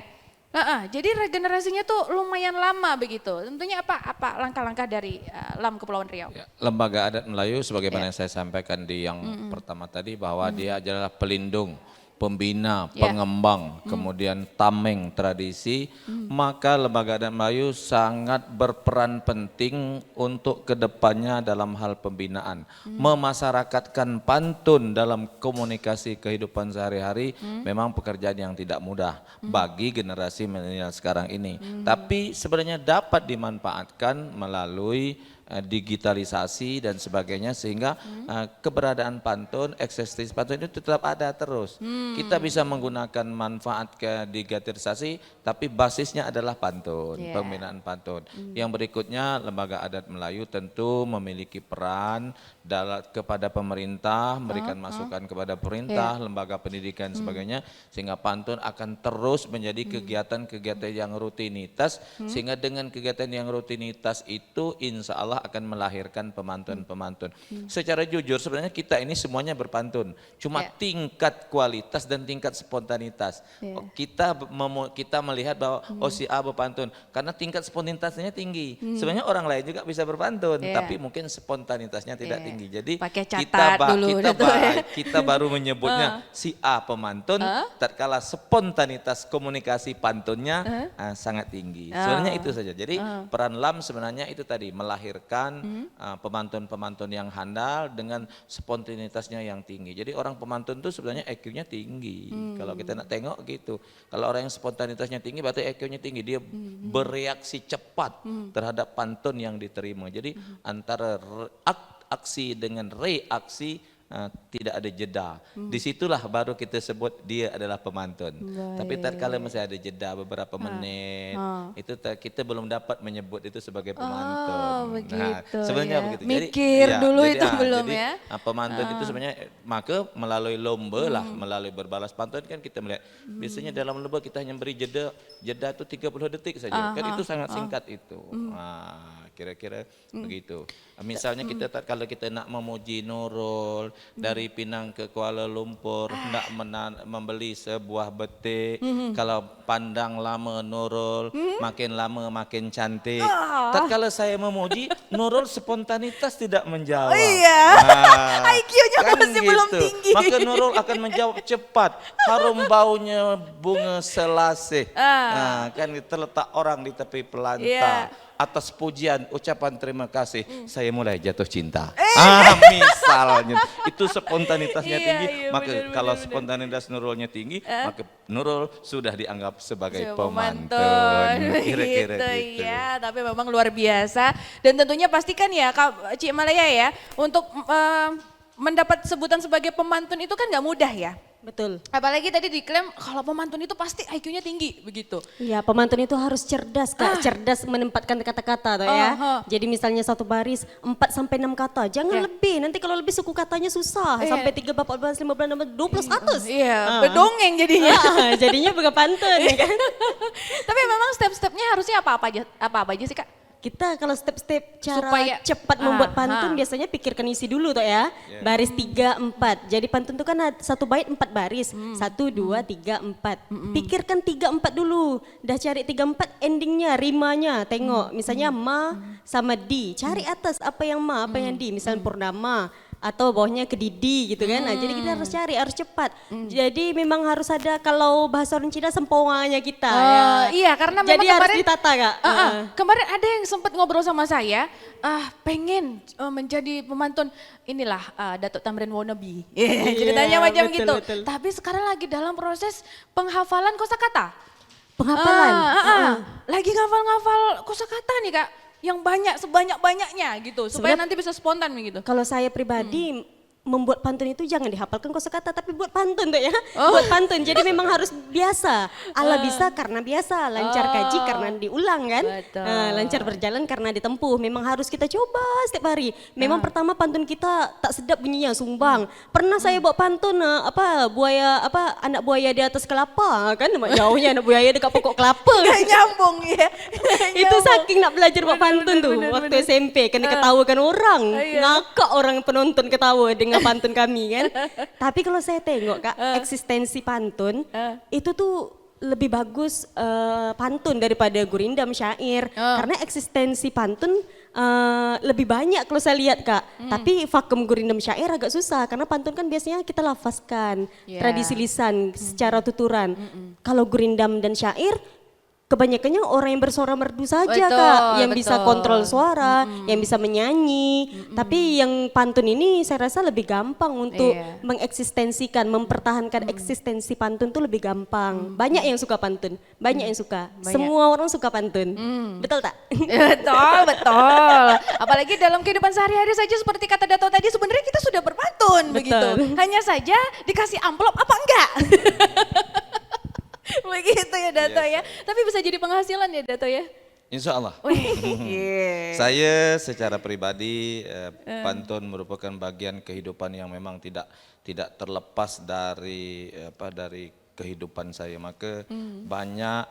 Jadi regenerasinya tuh lumayan lama begitu. Tentunya apa langkah-langkah dari LAM Kepulauan Riau? Ya, Lembaga Adat Melayu sebagaimana yang saya sampaikan di yang pertama tadi bahwa dia adalah pelindung pembina, Ya. pengembang, kemudian tameng tradisi, maka Lembaga Adat Melayu sangat berperan penting untuk kedepannya dalam hal pembinaan. Memasyarakatkan pantun dalam komunikasi kehidupan sehari-hari memang pekerjaan yang tidak mudah bagi generasi milenial sekarang ini. Tapi sebenarnya dapat dimanfaatkan melalui digitalisasi dan sebagainya sehingga keberadaan pantun, eksistensi pantun itu tetap ada terus. Kita bisa menggunakan manfaat ke digitalisasi tapi basisnya adalah pantun, Yeah. pembinaan pantun. Yang berikutnya Lembaga Adat Melayu tentu memiliki peran kepada pemerintah, memberikan masukan kepada pemerintah, lembaga pendidikan dan sebagainya sehingga pantun akan terus menjadi kegiatan-kegiatan yang rutinitas sehingga dengan kegiatan yang rutinitas itu insya Allah akan melahirkan pemantun-pemantun. Secara jujur sebenarnya kita ini semuanya berpantun, cuma tingkat kualitas dan tingkat spontanitas. Kita melihat bahwa si A berpantun karena tingkat spontanitasnya tinggi. Sebenarnya orang lain juga bisa berpantun, tapi mungkin spontanitasnya tidak tinggi. Jadi pakai catat dulu gitu ya. kita baru menyebutnya si A pemantun, tatkala spontanitas komunikasi pantunnya sangat tinggi. Sebenarnya itu saja. Jadi peran LAM sebenarnya itu tadi melahirkan pemantun-pemantun yang handal dengan spontanitasnya yang tinggi. Jadi orang pemantun itu sebenarnya EQ-nya tinggi. Kalau kita nak tengok gitu. Kalau orang yang spontanitasnya tinggi berarti EQ-nya tinggi. Dia bereaksi cepat terhadap pantun yang diterima. Jadi antara aksi dengan reaksi tidak ada jeda. Disitulah baru kita sebut dia adalah pemantun. Tapi tatkala masih ada jeda beberapa menit, itu kita belum dapat menyebut itu sebagai pemantun. Begitu, sebenarnya ya. begitu. Mikir dulu itu belum jadi, ya. Pemantun itu sebenarnya maka melalui lomba lah, melalui berbalas pantun kan kita melihat. Biasanya dalam lomba kita hanya beri jeda itu 30 detik saja. Kan itu sangat singkat itu. Kira-kira begitu. Misalnya kalau kita nak memuji Nurul dari Pinang ke Kuala Lumpur, nak membeli sebuah betik, kalau pandang lama Nurul, makin lama makin cantik. Tatkala saya memuji, Nurul spontanitas tidak menjawab. Iya. IQ-nya masih belum tinggi. Maka Nurul akan menjawab cepat. Harum baunya bunga selasih. Kan terletak orang di tepi pelanta. Atas pujian, ucapan terima kasih, saya mulai jatuh cinta. Misalnya, itu spontanitasnya tinggi, maka kalau spontanitas Nurulnya tinggi, maka Nurul sudah dianggap sebagai pemantun. Kira-kira gitu. Ya, tapi memang luar biasa. Dan tentunya pastikan ya, Cik Malaya ya, untuk mendapat sebutan sebagai pemantun itu kan nggak mudah ya. Betul. Apalagi tadi diklaim kalau pemantun itu pasti IQ-nya tinggi begitu. Iya, pemantun itu harus cerdas Kak, cerdas menempatkan kata-kata tuh ya. Jadi misalnya satu baris 4 sampai 6 kata, jangan lebih. Nanti kalau lebih suku katanya susah. Sampai 3, 14, 15, 16, 20 100. Iya, bedongeng jadinya. Jadinya bukan pantun kan. Tapi memang step-stepnya harusnya apa aja sih Kak? Kita kalau step-step cara Supaya cepat membuat pantun biasanya pikirkan isi dulu tuh ya. Baris 3, 4. Jadi pantun itu kan satu bait 4 baris. 1, 2, 3, 4. Pikirkan 3, 4 dulu. Dah cari 3, 4 endingnya, rimanya. Tengok misalnya ma sama di. Cari atas apa yang ma, apa yang di. Misalnya purnama atau bawahnya kedidi gitu kan. Nah, jadi kita harus cari, harus cepat. Jadi memang harus ada kalau bahasa orang Cina semponganya kita ya. Iya, karena Jadi memang harus kemarin ditata Kak. kemarin ada yang sempat ngobrol sama saya, pengen menjadi pemantun inilah Datuk Tamrin wannabe. Ceritanya macam betul, gitu. betul. Tapi sekarang lagi dalam proses penghafalan kosakata. Penghafalan. Lagi ngafal-ngafal kosakata nih Kak, yang banyak sebanyak-banyaknya gitu, supaya nanti bisa spontan begitu. Kalau saya pribadi membuat pantun itu jangan dihafalkan kosakata tapi buat pantun tuh ya. Buat pantun. Jadi memang harus biasa. Allah bisa karena biasa, lancar kaji karena diulang kan. Betul. Lancar berjalan karena ditempuh. Memang harus kita coba setiap hari. Memang pertama pantun kita tak sedap bunyinya, sumbang. Pernah saya buat pantun anak buaya di atas kelapa kan, jauhnya anak buaya dekat pokok kelapa. Gak nyambung ya. Itu saking nak belajar buat pantun tuh waktu SMP kena ketawakan orang, ngakak orang penonton ketawa dengan pantun kami kan. Tapi kalau saya tengok Kak, eksistensi pantun itu tuh lebih bagus pantun daripada gurindam syair. Karena eksistensi pantun lebih banyak kalau saya lihat Kak. Tapi vakum gurindam syair agak susah karena pantun kan biasanya kita lafazkan tradisi lisan secara tuturan. Kalau gurindam dan syair kebanyakannya orang yang bersuara merdu saja Betul, Kak, yang bisa betul. kontrol suara, yang bisa menyanyi. Tapi yang pantun ini saya rasa lebih gampang untuk mengeksistensikan, mempertahankan eksistensi pantun tuh lebih gampang. Banyak yang suka pantun, banyak yang suka. Banyak. Semua orang suka pantun. Betul tak? Betul, betul. Apalagi dalam kehidupan sehari-hari saja seperti kata Dato tadi sebenarnya kita sudah berpantun begitu. Hanya saja dikasih amplop apa enggak. Begitu ya Dato ya. Tapi bisa jadi penghasilan ya Dato ya. Insya Allah. Wih. Saya secara pribadi pantun merupakan bagian kehidupan yang memang tidak terlepas dari dari kehidupan saya. Maka banyak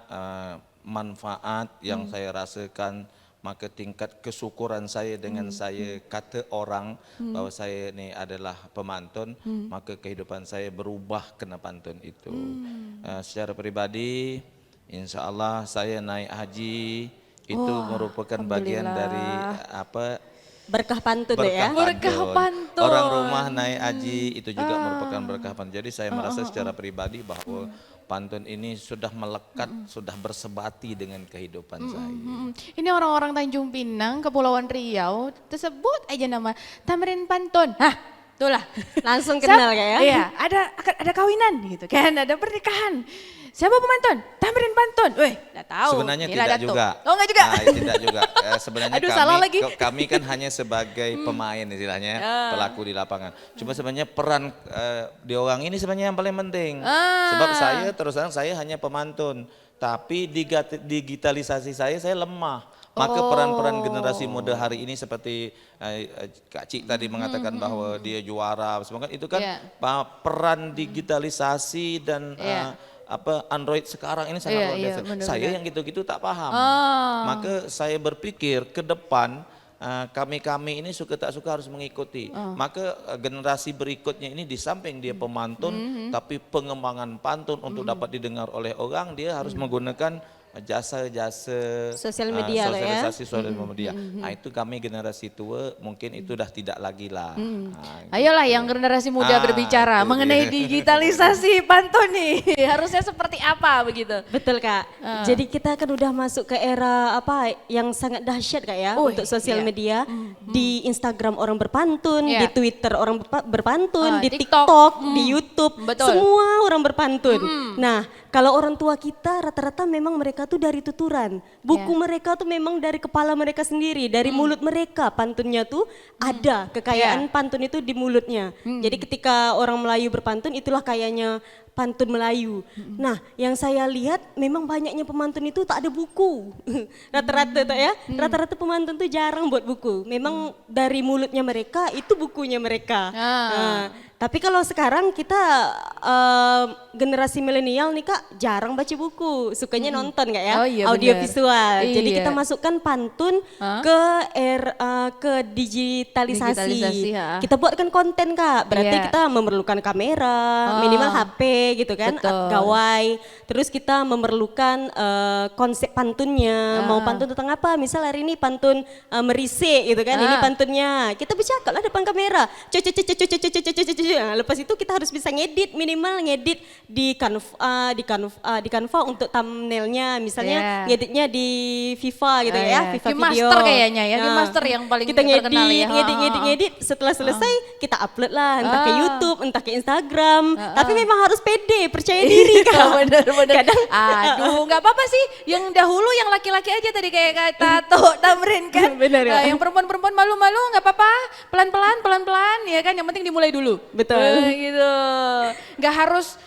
manfaat yang saya rasakan. Maka tingkat kesyukuran saya dengan saya kata orang bahwa saya ini adalah pemantun, maka kehidupan saya berubah kena pantun itu. Secara pribadi, insya Allah saya naik haji itu merupakan bagian dari Berkah pantun ya. Berkah pantun. Orang rumah naik haji itu juga merupakan berkah pantun. Jadi saya merasa secara pribadi bahwa pantun ini sudah melekat, sudah bersebati dengan kehidupan saya. Ini orang-orang Tanjung Pinang, Kepulauan Riau, tersebut aja nama Tamrin Pantun. Hah, itulah. Langsung kenal kayak ya. Iya, ada kawinan gitu kan, ada pernikahan. Siapa pemantun? Tamrin Pantun. Weh, enggak tahu. Sebenarnya Gila, tidak Dato. juga. Oh, enggak juga. Tidak juga. Sebenarnya Aduh, salah lagi. kami kan hanya sebagai pemain istilahnya, pelaku di lapangan. Cuma sebenarnya peran di orang ini sebenarnya yang paling penting. Sebab saya terus terang saya hanya pemantun, tapi digitalisasi saya lemah. Maka peran-peran generasi muda hari ini seperti Kak Cik tadi mengatakan bahwa dia juara, semoga itu kan peran digitalisasi dan Android sekarang ini sangat luar biasa. Saya yang gitu-gitu tak paham. Maka saya berpikir ke depan kami ini suka tak suka harus mengikuti. Maka generasi berikutnya ini di samping dia pemantun, tapi pengembangan pantun untuk dapat didengar oleh orang, dia harus menggunakan jasa-jasa Sosial media lah ya. sosialisasi sosial media. Nah itu kami generasi tua mungkin itu dah tidak lagi lah. Ayolah yang generasi muda berbicara itu mengenai dia. digitalisasi pantun nih. Harusnya seperti apa begitu? Betul Kak. Jadi kita kan udah masuk ke era yang sangat dahsyat Kak ya untuk sosial media. Di Instagram orang berpantun, di Twitter orang berpantun, di TikTok, di YouTube, semua orang berpantun. Nah, kalau orang tua kita rata-rata memang mereka tuh dari tuturan. Buku mereka tuh memang dari kepala mereka sendiri, dari mulut mereka pantunnya tuh ada kekayaan pantun itu di mulutnya. Jadi ketika orang Melayu berpantun itulah kayaknya pantun Melayu. Nah, yang saya lihat memang banyaknya pemantun itu tak ada buku. Rata-rata tuh ya, rata-rata pemantun tuh jarang buat buku. Memang dari mulutnya mereka itu bukunya mereka. Tapi kalau sekarang kita generasi milenial nih Kak jarang baca buku, sukanya nonton Kak ya, Oh, iya, audio bener. visual. Jadi Iya. kita masukkan pantun ke digitalisasi. Digitalisasi, Kita buatkan konten Kak, berarti Iya. kita memerlukan kamera, minimal HP gitu kan, Betul. gawai. Terus kita memerlukan konsep pantunnya, mau pantun tentang apa? Misal hari ini pantun merisik gitu kan, ini pantunnya. Kita bercakap lah depan kamera. Nah, lepas itu kita harus bisa ngedit, minimal ngedit di Canva untuk thumbnailnya, misalnya ngeditnya di Viva gitu ya, Viva video. Master kayaknya ya, Master yang paling kita terkenal ya. ngedit, setelah selesai kita upload lah, entah ke YouTube, entah ke Instagram. Tapi memang harus pede, percaya diri Kak. Bener-bener. Kadang Aduh, nggak apa-apa sih. Yang dahulu yang laki-laki aja tadi kayak kata Tok Tamrin kan. Bener, ya. Yang perempuan-perempuan malu-malu nggak apa-apa. Pelan-pelan ya kan. Yang penting dimulai dulu. Betul. Gitu. Nggak harus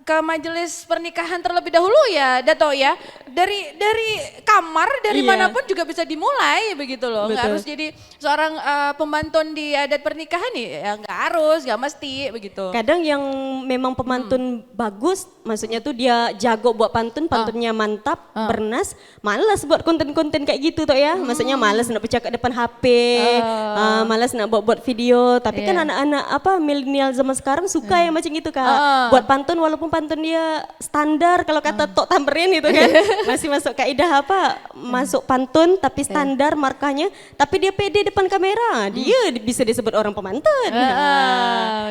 ke majelis pernikahan terlebih dahulu ya Dato ya. Dari kamar, dari manapun juga bisa dimulai begitu loh. Nggak Betul. harus jadi seorang pemantun di adat pernikahan ya nggak harus, nggak mesti begitu. kadang yang memang pemantun bagus, maksudnya tuh dia jago buat pantunnya mantap, bernas, malas buat konten-konten kayak gitu tuh ya. Maksudnya malas nak bercakap depan HP, malas nak buat video. Tapi kan anak-anak milenial zaman sekarang suka yang macam gitu Kak. Buat pantun walaupun pantun dia standar kalau kata Tok Tamrin itu kan. Masih masuk kaidah apa? Masuk pantun tapi standar markahnya, tapi dia pede depan kamera. Dia bisa disebut orang pemantun.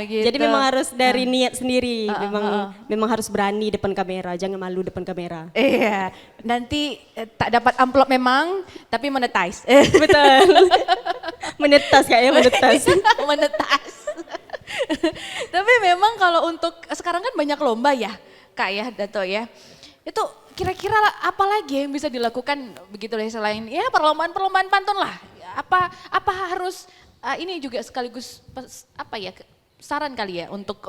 Gitu. Jadi memang harus dari niat sendiri. Memang harus berani depan kamera, jangan malu depan kamera. Iya, nanti tak dapat amplop memang, tapi monetize. Betul. Menetas kayaknya menetas. Menetas. Tapi memang kalau untuk sekarang kan banyak lomba ya, Kak ya, Dato ya. Itu kira-kira apa lagi yang bisa dilakukan begitu deh selain ya perlombaan-perlombaan pantun lah. Apa harus ini juga sekaligus apa ya saran kali ya untuk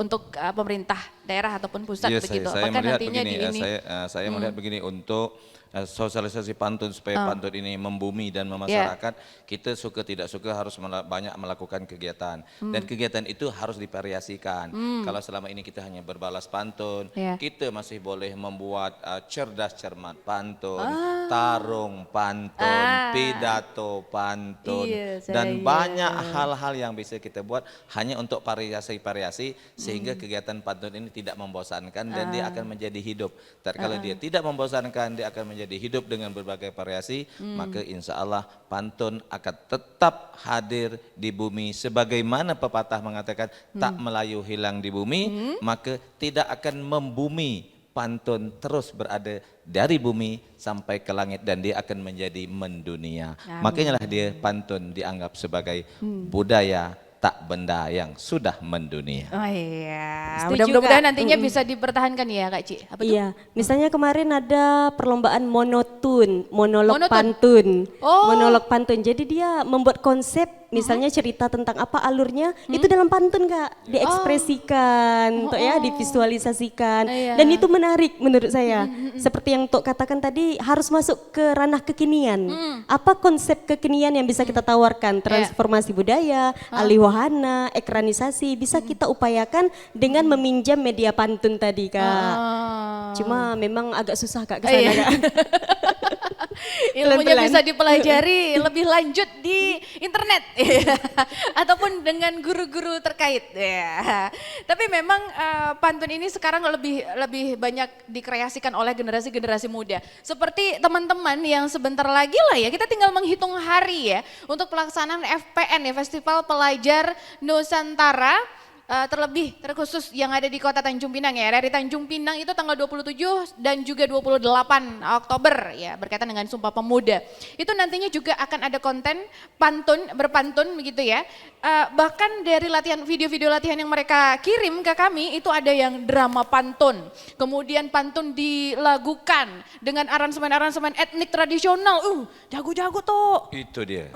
pemerintah daerah ataupun pusat begitu. Saya Apakah melihat nantinya begini, di ini? saya melihat begini untuk sosialisasi pantun supaya pantun ini membumi dan memasyarakat, kita suka tidak suka harus banyak melakukan kegiatan dan kegiatan itu harus divariasikan. Kalau selama ini kita hanya berbalas pantun, kita masih boleh membuat cerdas cermat pantun, tarung pantun, pidato pantun, dan banyak hal-hal yang bisa kita buat hanya untuk variasi-variasi sehingga kegiatan pantun ini tidak membosankan dan dia akan menjadi hidup. Kalau dia tidak membosankan, dia akan menjadi hidup dengan berbagai variasi, maka insya Allah pantun akan tetap hadir di bumi. Sebagaimana pepatah mengatakan, tak Melayu hilang di bumi, maka tidak akan membumi. Pantun terus berada dari bumi sampai ke langit dan dia akan menjadi mendunia. Makanya lah dia pantun dianggap sebagai budaya tak benda yang sudah mendunia. Oh iya, Setuju, mudah-mudahan Kak. nantinya bisa dipertahankan ya Kak Ci. Apa tuh? Iya, misalnya kemarin ada perlombaan monolog Monoton? pantun. Oh. Monolog pantun. Jadi dia membuat konsep, misalnya cerita tentang apa alurnya, itu dalam pantun Kak, diekspresikan, ya, divisualisasikan. Dan itu menarik menurut saya. Seperti yang Tok katakan tadi, harus masuk ke ranah kekinian. Apa konsep kekinian yang bisa kita tawarkan? Transformasi budaya, alih wahana, ekranisasi, bisa kita upayakan dengan meminjam media pantun tadi Kak. Cuma memang agak susah Kak kesana Kak. Ilmunya Pelan-pelan. bisa dipelajari lebih lanjut di internet ataupun dengan guru-guru terkait ya. Tapi memang pantun ini sekarang lebih banyak dikreasikan oleh generasi-generasi muda. Seperti teman-teman yang sebentar lagi lah ya, kita tinggal menghitung hari ya untuk pelaksanaan FPN ya, Festival Pelajar Nusantara. Terkhusus yang ada di kota Tanjung Pinang ya, RRI Tanjung Pinang itu tanggal 27 dan juga 28 Oktober ya, berkaitan dengan Sumpah Pemuda. Itu nantinya juga akan ada konten berpantun begitu ya. Bahkan dari video-video latihan yang mereka kirim ke kami itu ada yang drama pantun. Kemudian pantun dilakukan dengan aransemen-aransemen etnik tradisional. Jago-jago tuh. Itu dia,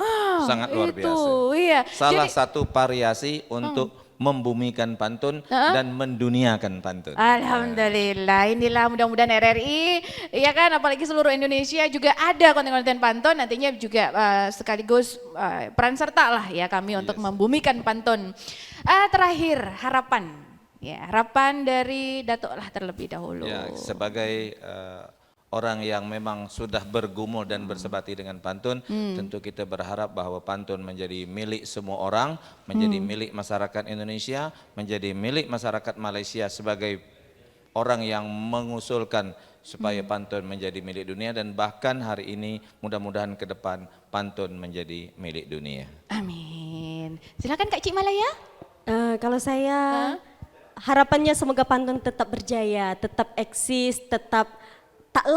sangat luar Itu, biasa. iya. Salah Jadi- satu variasi untuk membumikan pantun dan menduniakan pantun. Alhamdulillah, inilah mudah-mudahan RRI, ya kan, apalagi seluruh Indonesia juga ada konten-konten pantun, nantinya juga sekaligus peran serta lah ya kami untuk membumikan pantun. Terakhir, harapan dari Dato' lah terlebih dahulu. Ya, sebagai orang yang memang sudah bergumul dan bersebati dengan pantun, tentu kita berharap bahwa pantun menjadi milik semua orang, menjadi milik masyarakat Indonesia, menjadi milik masyarakat Malaysia sebagai orang yang mengusulkan supaya pantun menjadi milik dunia, dan bahkan hari ini mudah-mudahan ke depan pantun menjadi milik dunia. Amin. Silakan Kak Cik Malaya. Kalau saya harapannya semoga pantun tetap berjaya, tetap eksis, tetap tak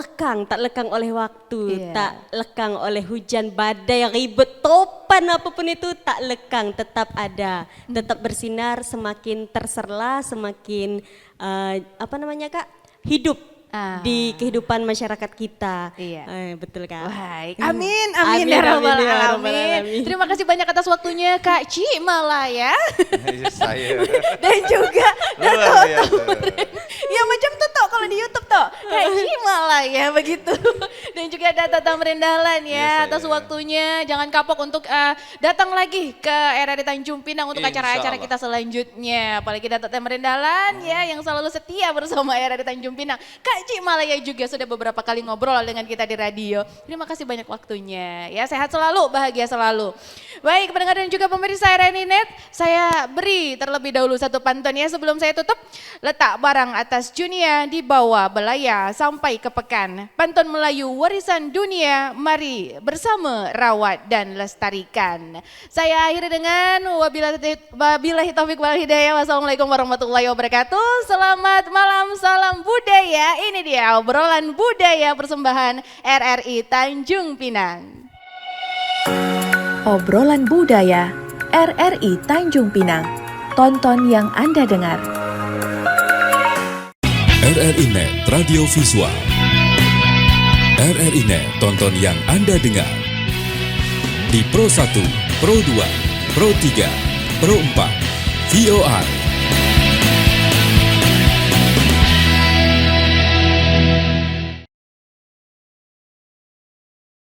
lekang oleh waktu, tak lekang oleh hujan badai, ribet, topan apapun itu tak lekang, tetap ada, tetap bersinar, semakin terserlah, semakin Kak, hidup di kehidupan masyarakat kita. Betul Kak. Baik, amin ya rabbal alamin. Terima kasih banyak atas waktunya Kak Cik Malaya. Saya Dan juga luar biasa. ya macam tuh toh kalau di YouTube toh kayak Malaya ya begitu. Dan juga Dato' Tamrin Dahlan ya atas waktunya. Jangan kapok untuk datang lagi ke RRI Tanjung Pinang untuk acara-acara kita selanjutnya. Apalagi Dato' Tamrin Dahlan ya yang selalu setia bersama RRI Tanjung Pinang. Kak Tasikmalaya juga sudah beberapa kali ngobrol dengan kita di radio. Terima kasih banyak waktunya. Ya, sehat selalu, bahagia selalu. Baik, pendengar dan juga pemirsa RRI Net, saya beri terlebih dahulu satu pantun ya sebelum saya tutup. Letak barang atas dunia, dibawa belaya sampai ke pekan. Pantun Melayu warisan dunia, mari bersama rawat dan lestarikan. Saya akhiri dengan wabillahi taufiq wal hidayah. Wassalamualaikum warahmatullahi wabarakatuh. Selamat malam, salam budaya. Ini dia obrolan budaya persembahan RRI Tanjung Pinang. Obrolan budaya RRI Tanjung Pinang. Tonton yang Anda dengar. RRI Net Radio Visual. RRI Net tonton yang Anda dengar. Di Pro 1, Pro 2, Pro 3, Pro 4, VOR.